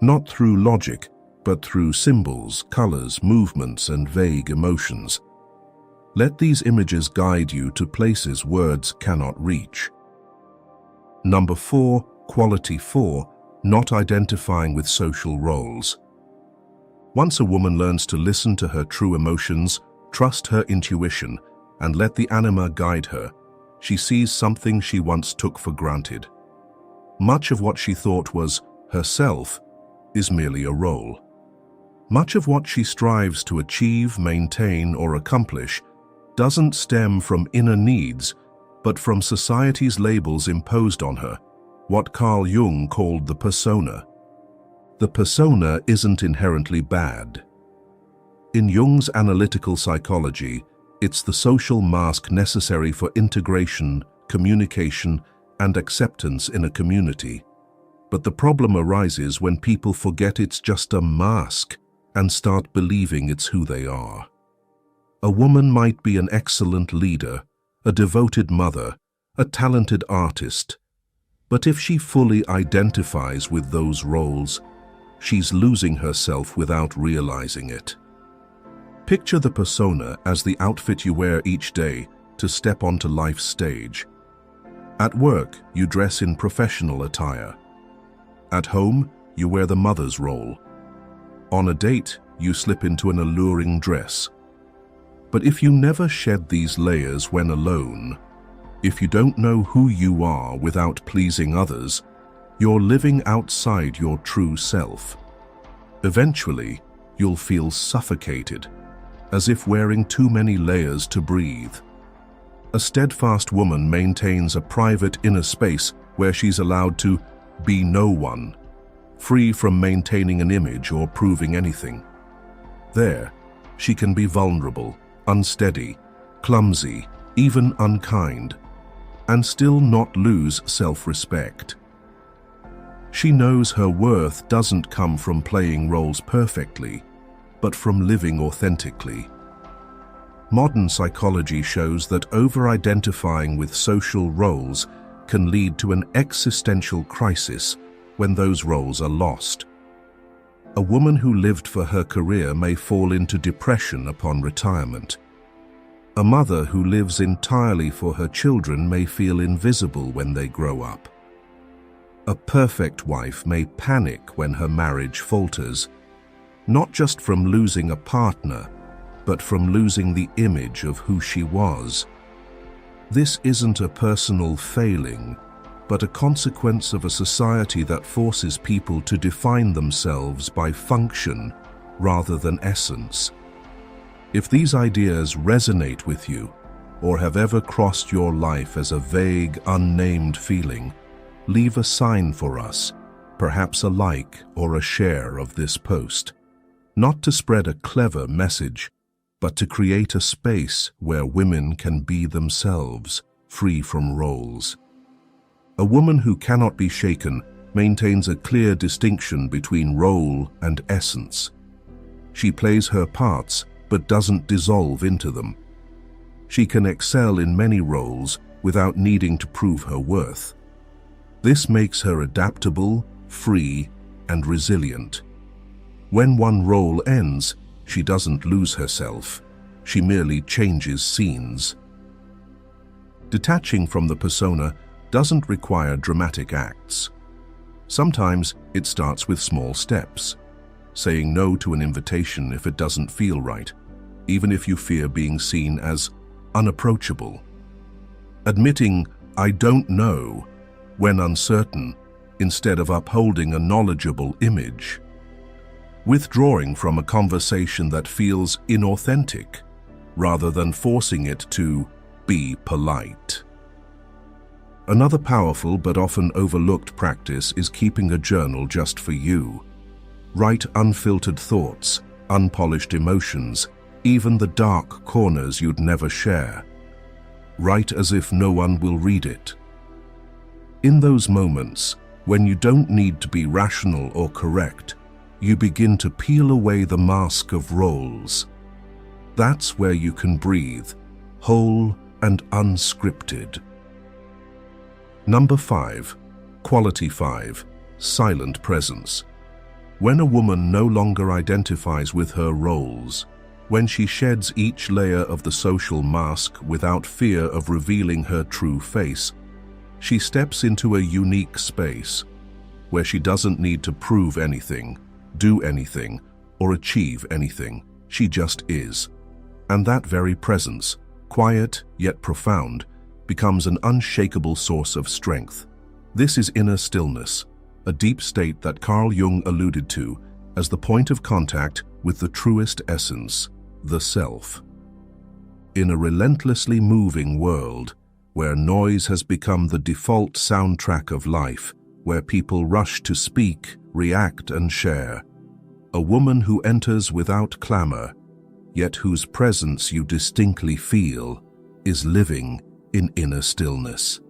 not through logic, but through symbols, colors, movements, and vague emotions. Let these images guide you to places words cannot reach. Number 4, quality 4, not identifying with social roles. Once a woman learns to listen to her true emotions, trust her intuition, and let the anima guide her, she sees something she once took for granted. Much of what she thought was herself is merely a role. Much of what she strives to achieve, maintain, or accomplish doesn't stem from inner needs, but from society's labels imposed on her, what Carl Jung called the persona. The persona isn't inherently bad. In Jung's analytical psychology, it's the social mask necessary for integration, communication, and acceptance in a community. But the problem arises when people forget it's just a mask and start believing it's who they are. A woman might be an excellent leader, a devoted mother, a talented artist, but if she fully identifies with those roles, she's losing herself without realizing it. Picture the persona as the outfit you wear each day to step onto life's stage. At work, you dress in professional attire. At home, you wear the mother's role. On a date, you slip into an alluring dress. But if you never shed these layers when alone, if you don't know who you are without pleasing others, you're living outside your true self. Eventually, you'll feel suffocated, as if wearing too many layers to breathe. A steadfast woman maintains a private inner space where she's allowed to be no one, free from maintaining an image or proving anything. There, she can be vulnerable, unsteady, clumsy, even unkind, and still not lose self-respect. She knows her worth doesn't come from playing roles perfectly, but from living authentically. Modern psychology shows that over-identifying with social roles can lead to an existential crisis when those roles are lost. A woman who lived for her career may fall into depression upon retirement. A mother who lives entirely for her children may feel invisible when they grow up. A perfect wife may panic when her marriage falters, not just from losing a partner, but from losing the image of who she was. This isn't a personal failing, but a consequence of a society that forces people to define themselves by function rather than essence. If these ideas resonate with you, or have ever crossed your life as a vague, unnamed feeling, leave a sign for us, perhaps a like or a share of this post. Not to spread a clever message, but to create a space where women can be themselves, free from roles. A woman who cannot be shaken maintains a clear distinction between role and essence. She plays her parts, but doesn't dissolve into them. She can excel in many roles without needing to prove her worth. This makes her adaptable, free, and resilient. When one role ends, she doesn't lose herself. She merely changes scenes. Detaching from the persona doesn't require dramatic acts. Sometimes it starts with small steps, saying no to an invitation if it doesn't feel right, even if you fear being seen as unapproachable. Admitting, "I don't know," when uncertain, instead of upholding a knowledgeable image. Withdrawing from a conversation that feels inauthentic, rather than forcing it to be polite. Another powerful but often overlooked practice is keeping a journal just for you. Write unfiltered thoughts, unpolished emotions, even the dark corners you'd never share. Write as if no one will read it. In those moments, when you don't need to be rational or correct, you begin to peel away the mask of roles. That's where you can breathe, whole and unscripted. Number 5. Quality 5. Silent presence. When a woman no longer identifies with her roles, when she sheds each layer of the social mask without fear of revealing her true face, she steps into a unique space where she doesn't need to prove anything, do anything, or achieve anything. She just is. And that very presence, quiet yet profound, becomes an unshakable source of strength. This is inner stillness, a deep state that Carl Jung alluded to as the point of contact with the truest essence, the self. In a relentlessly moving world, where noise has become the default soundtrack of life, where people rush to speak, react, and share, a woman who enters without clamor, yet whose presence you distinctly feel, is living in inner stillness.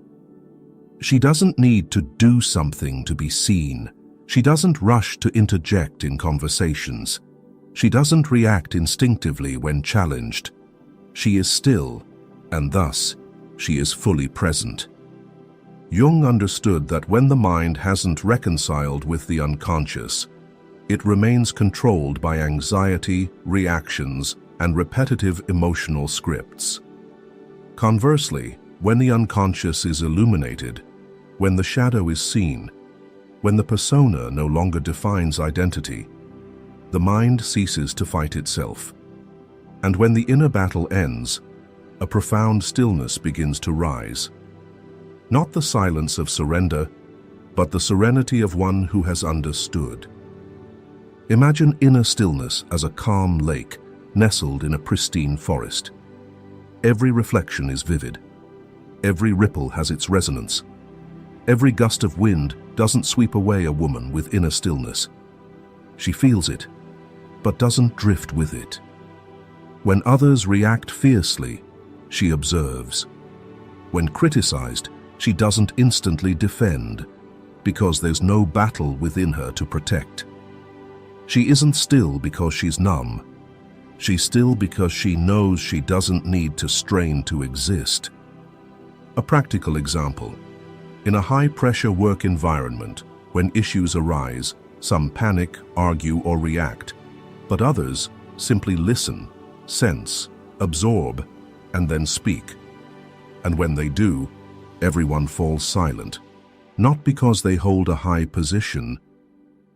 She doesn't need to do something to be seen. She doesn't rush to interject in conversations. She doesn't react instinctively when challenged. She is still, and thus, she is fully present. Jung understood that when the mind hasn't reconciled with the unconscious, it remains controlled by anxiety, reactions, and repetitive emotional scripts. Conversely, when the unconscious is illuminated, when the shadow is seen, when the persona no longer defines identity, the mind ceases to fight itself. And when the inner battle ends, a profound stillness begins to rise. Not the silence of surrender, but the serenity of one who has understood. Imagine inner stillness as a calm lake nestled in a pristine forest. Every reflection is vivid. Every ripple has its resonance. Every gust of wind doesn't sweep away a woman with inner stillness. She feels it, but doesn't drift with it. When others react fiercely, she observes. When criticized, she doesn't instantly defend, because there's no battle within her to protect. She isn't still because she's numb. She's still because she knows she doesn't need to strain to exist. A practical example. In a high-pressure work environment, when issues arise, some panic, argue, or react, but others simply listen, sense, absorb, and then speak. And when they do, everyone falls silent, not because they hold a high position,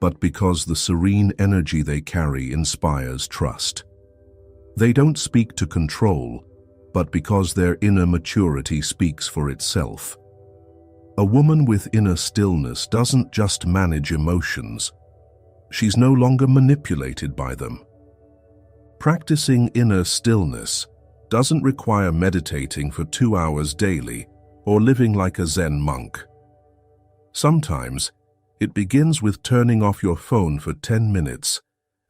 but because the serene energy they carry inspires trust. They don't speak to control, but because their inner maturity speaks for itself. A woman with inner stillness doesn't just manage emotions. She's no longer manipulated by them. Practicing inner stillness doesn't require meditating for 2 hours daily or living like a Zen monk. Sometimes, it begins with turning off your phone for 10 minutes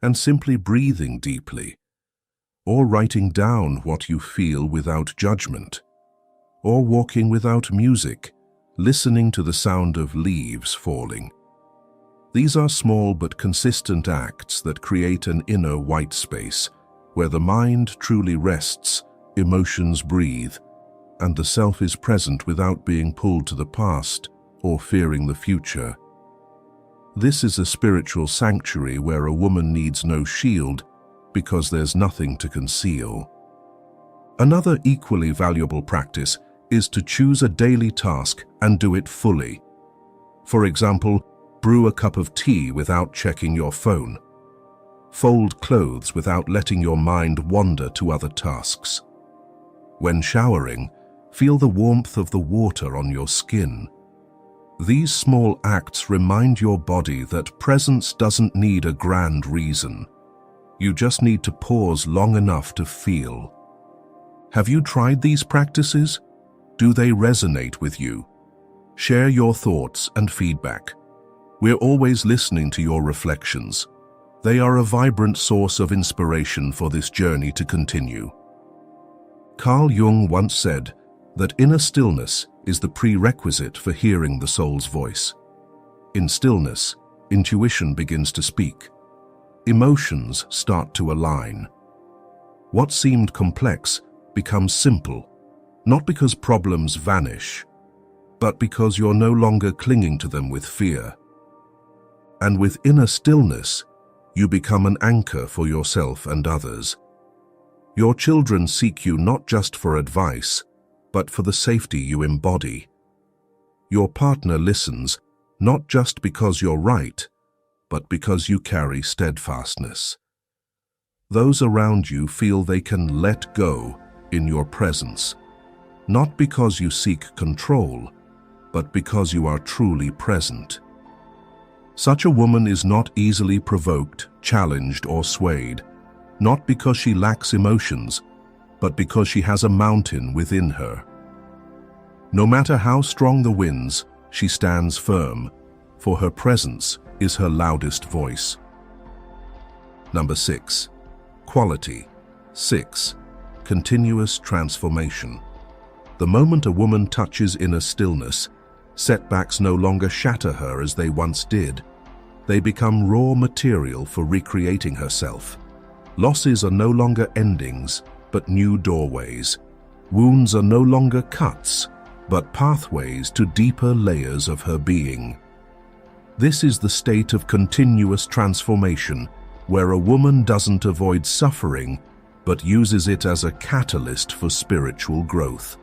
and simply breathing deeply, or writing down what you feel without judgment, or walking without music, listening to the sound of leaves falling. These are small but consistent acts that create an inner white space where the mind truly rests, emotions breathe, and the self is present without being pulled to the past or fearing the future. This is a spiritual sanctuary where a woman needs no shield because there's nothing to conceal. Another equally valuable practice is to choose a daily task and do it fully. For example, brew a cup of tea without checking your phone. Fold clothes without letting your mind wander to other tasks. When showering, feel the warmth of the water on your skin. These small acts remind your body that presence doesn't need a grand reason. You just need to pause long enough to feel. Have you tried these practices? Do they resonate with you? Share your thoughts and feedback. We're always listening to your reflections. They are a vibrant source of inspiration for this journey to continue. Carl Jung once said that inner stillness is the prerequisite for hearing the soul's voice. In stillness, intuition begins to speak. Emotions start to align. What seemed complex becomes simple, not because problems vanish, but because you're no longer clinging to them with fear. And with inner stillness, you become an anchor for yourself and others. Your children seek you not just for advice, but for the safety you embody. Your partner listens not just because you're right, but because you carry steadfastness. Those around you feel they can let go in your presence, not because you seek control, but because you are truly present. Such a woman is not easily provoked, challenged, or swayed, not because she lacks emotions, but because she has a mountain within her. No matter how strong the winds, she stands firm, for her presence is her loudest voice. Number 6. Quality. 6. Continuous transformation. The moment a woman touches inner stillness, setbacks no longer shatter her as they once did. They become raw material for recreating herself. Losses are no longer endings, but new doorways. Wounds are no longer cuts, but pathways to deeper layers of her being. This is the state of continuous transformation, where a woman doesn't avoid suffering, but uses it as a catalyst for spiritual growth.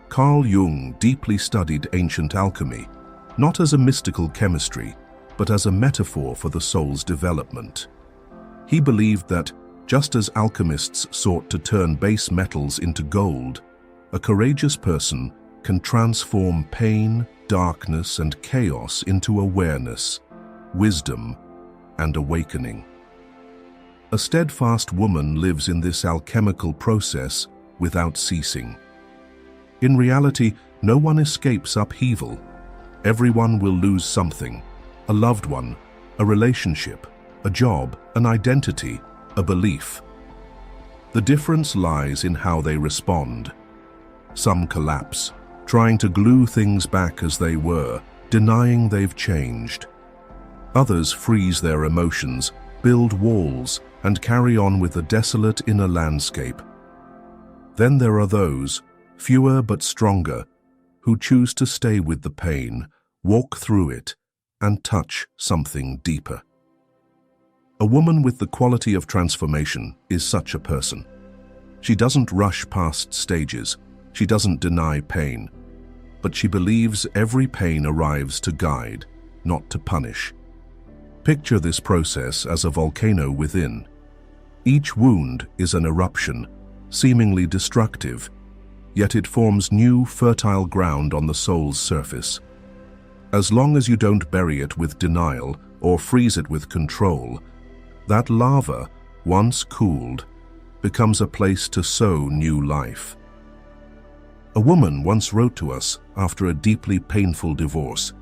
Carl Jung deeply studied ancient alchemy, not as a mystical chemistry, but as a metaphor for the soul's development. He believed that, just as alchemists sought to turn base metals into gold, a courageous person can transform pain, darkness, and chaos into awareness, wisdom, and awakening. A steadfast woman lives in this alchemical process without ceasing. In reality, no one escapes upheaval. Everyone will lose something: a loved one, a relationship, a job, an identity, a belief. The difference lies in how they respond. Some collapse, trying to glue things back as they were, denying they've changed. Others freeze their emotions, build walls, and carry on with the desolate inner landscape. Then there are those, fewer but stronger, who choose to stay with the pain, walk through it, and touch something deeper. A woman with the quality of transformation is such a person. She doesn't rush past stages, she doesn't deny pain, but she believes every pain arrives to guide, not to punish. Picture this process as a volcano within. Each wound is an eruption, seemingly destructive, yet it forms new, fertile ground on the soul's surface. As long as you don't bury it with denial or freeze it with control, that lava, once cooled, becomes a place to sow new life. A woman once wrote to us after a deeply painful divorce.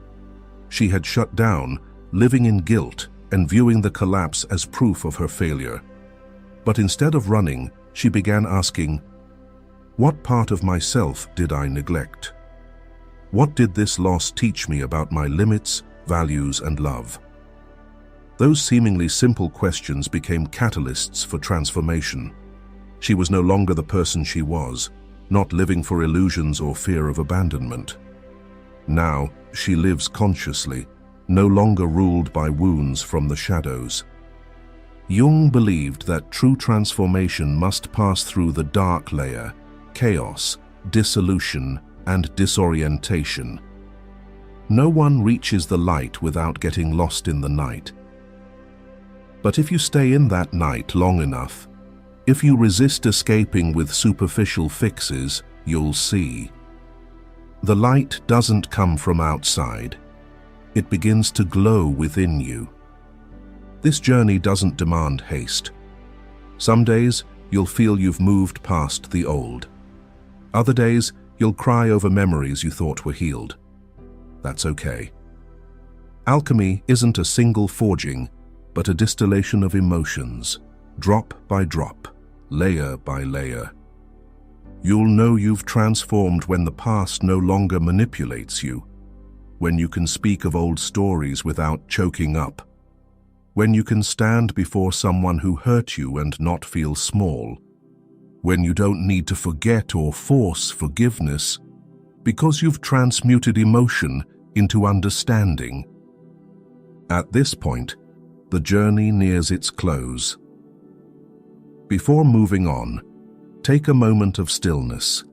She had shut down, living in guilt and viewing the collapse as proof of her failure. But instead of running, she began asking, "What part of myself did I neglect? What did this loss teach me about my limits, values, and love?" Those seemingly simple questions became catalysts for transformation. She was no longer the person she was, not living for illusions or fear of abandonment. Now, she lives consciously, no longer ruled by wounds from the shadows. Jung believed that true transformation must pass through the dark layer, chaos, dissolution, and disorientation. No one reaches the light without getting lost in the night. But if you stay in that night long enough, if you resist escaping with superficial fixes, you'll see. The light doesn't come from outside. It begins to glow within you. This journey doesn't demand haste. Some days, you'll feel you've moved past the old. Other days, you'll cry over memories you thought were healed. That's okay. Alchemy isn't a single forging, but a distillation of emotions, drop by drop, layer by layer. You'll know you've transformed when the past no longer manipulates you, when you can speak of old stories without choking up, when you can stand before someone who hurt you and not feel small, when you don't need to forget or force forgiveness because you've transmuted emotion into understanding. At this point, the journey nears its close. Before moving on, take a moment of stillness.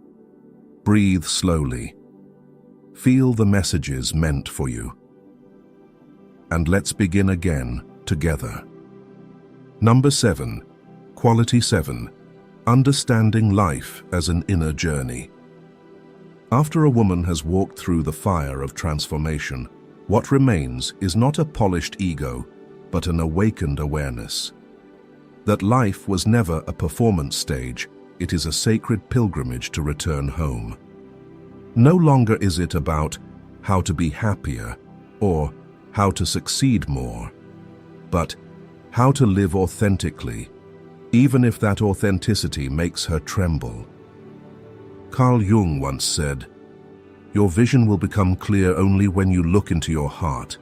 Breathe slowly. Feel the messages meant for you. And let's begin again together. Number 7, Quality 7, Understanding Life as an Inner Journey. After a woman has walked through the fire of transformation, what remains is not a polished ego, but an awakened awareness. That life was never a performance stage, it is a sacred pilgrimage to return home. No longer is it about how to be happier or how to succeed more, but how to live authentically, even if that authenticity makes her tremble. Carl Jung once said, "Your vision will become clear only when you look into your heart.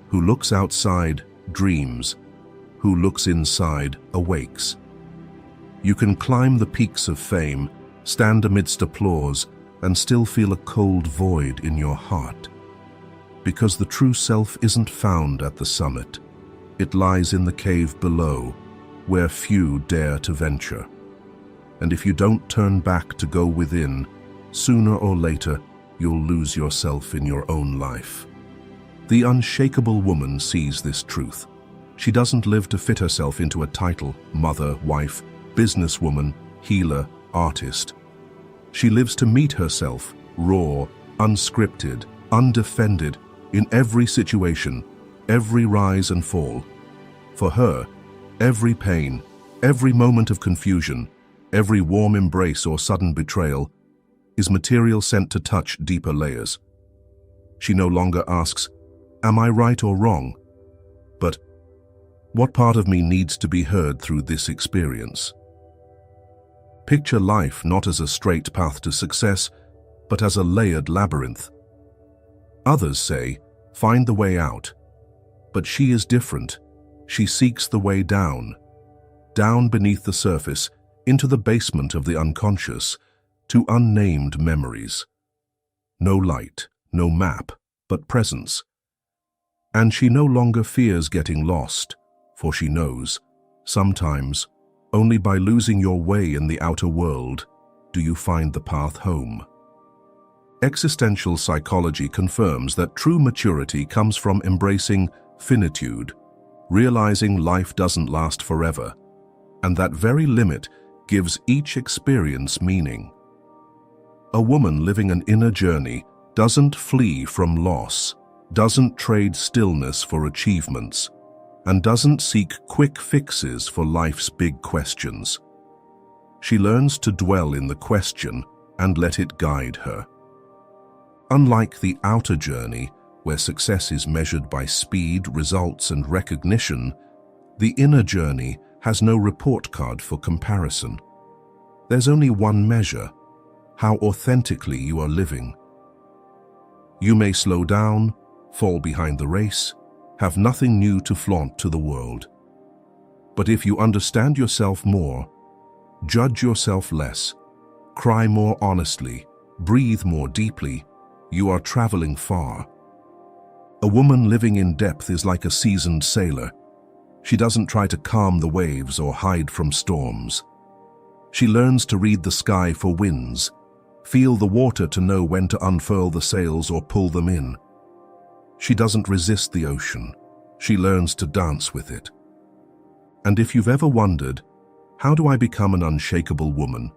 Who looks outside dreams, who looks inside awakes." You can climb the peaks of fame, stand amidst applause, and still feel a cold void in your heart. Because the true self isn't found at the summit. It lies in the cave below, where few dare to venture. And if you don't turn back to go within, sooner or later, you'll lose yourself in your own life. The unshakable woman sees this truth. She doesn't live to fit herself into a title, mother, wife, businesswoman, healer, artist. She lives to meet herself, raw, unscripted, undefended, in every situation, every rise and fall. For her, every pain, every moment of confusion, every warm embrace or sudden betrayal is material sent to touch deeper layers. She no longer asks, "Am I right or wrong?" but, "What part of me needs to be heard through this experience?" Picture life not as a straight path to success, but as a layered labyrinth. Others say, "Find the way out." But she is different. She seeks the way down beneath the surface, into the basement of the unconscious, to unnamed memories. No light, no map, but presence. And she no longer fears getting lost, for she knows, sometimes, only by losing your way in the outer world do you find the path home. Existential psychology confirms that true maturity comes from embracing finitude, realizing life doesn't last forever, and that very limit gives each experience meaning. A woman living an inner journey doesn't flee from loss, doesn't trade stillness for achievements, and doesn't seek quick fixes for life's big questions. She learns to dwell in the question and let it guide her. Unlike the outer journey, where success is measured by speed, results, and recognition, the inner journey has no report card for comparison. There's only one measure: how authentically you are living. You may slow down, fall behind the race, have nothing new to flaunt to the world. But if you understand yourself more, judge yourself less, cry more honestly, breathe more deeply, you are traveling far. A woman living in depth is like a seasoned sailor. She doesn't try to calm the waves or hide from storms. She learns to read the sky for winds, feel the water to know when to unfurl the sails or pull them in. She doesn't resist the ocean. She learns to dance with it. And if you've ever wondered, how do I become an unshakable woman?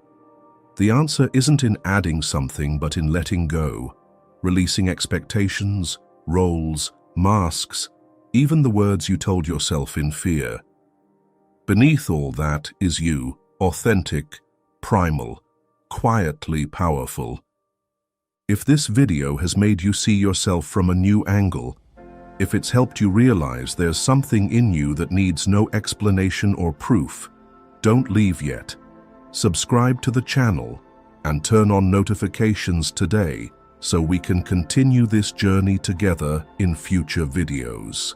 The answer isn't in adding something, but in letting go, releasing expectations, roles, masks, even the words you told yourself in fear. Beneath all that is you, authentic, primal, quietly powerful. If this video has made you see yourself from a new angle, If it's helped you realize there's something in you that needs no explanation or proof, don't leave yet. Subscribe to the channel and turn on notifications today so we can continue this journey together in future videos.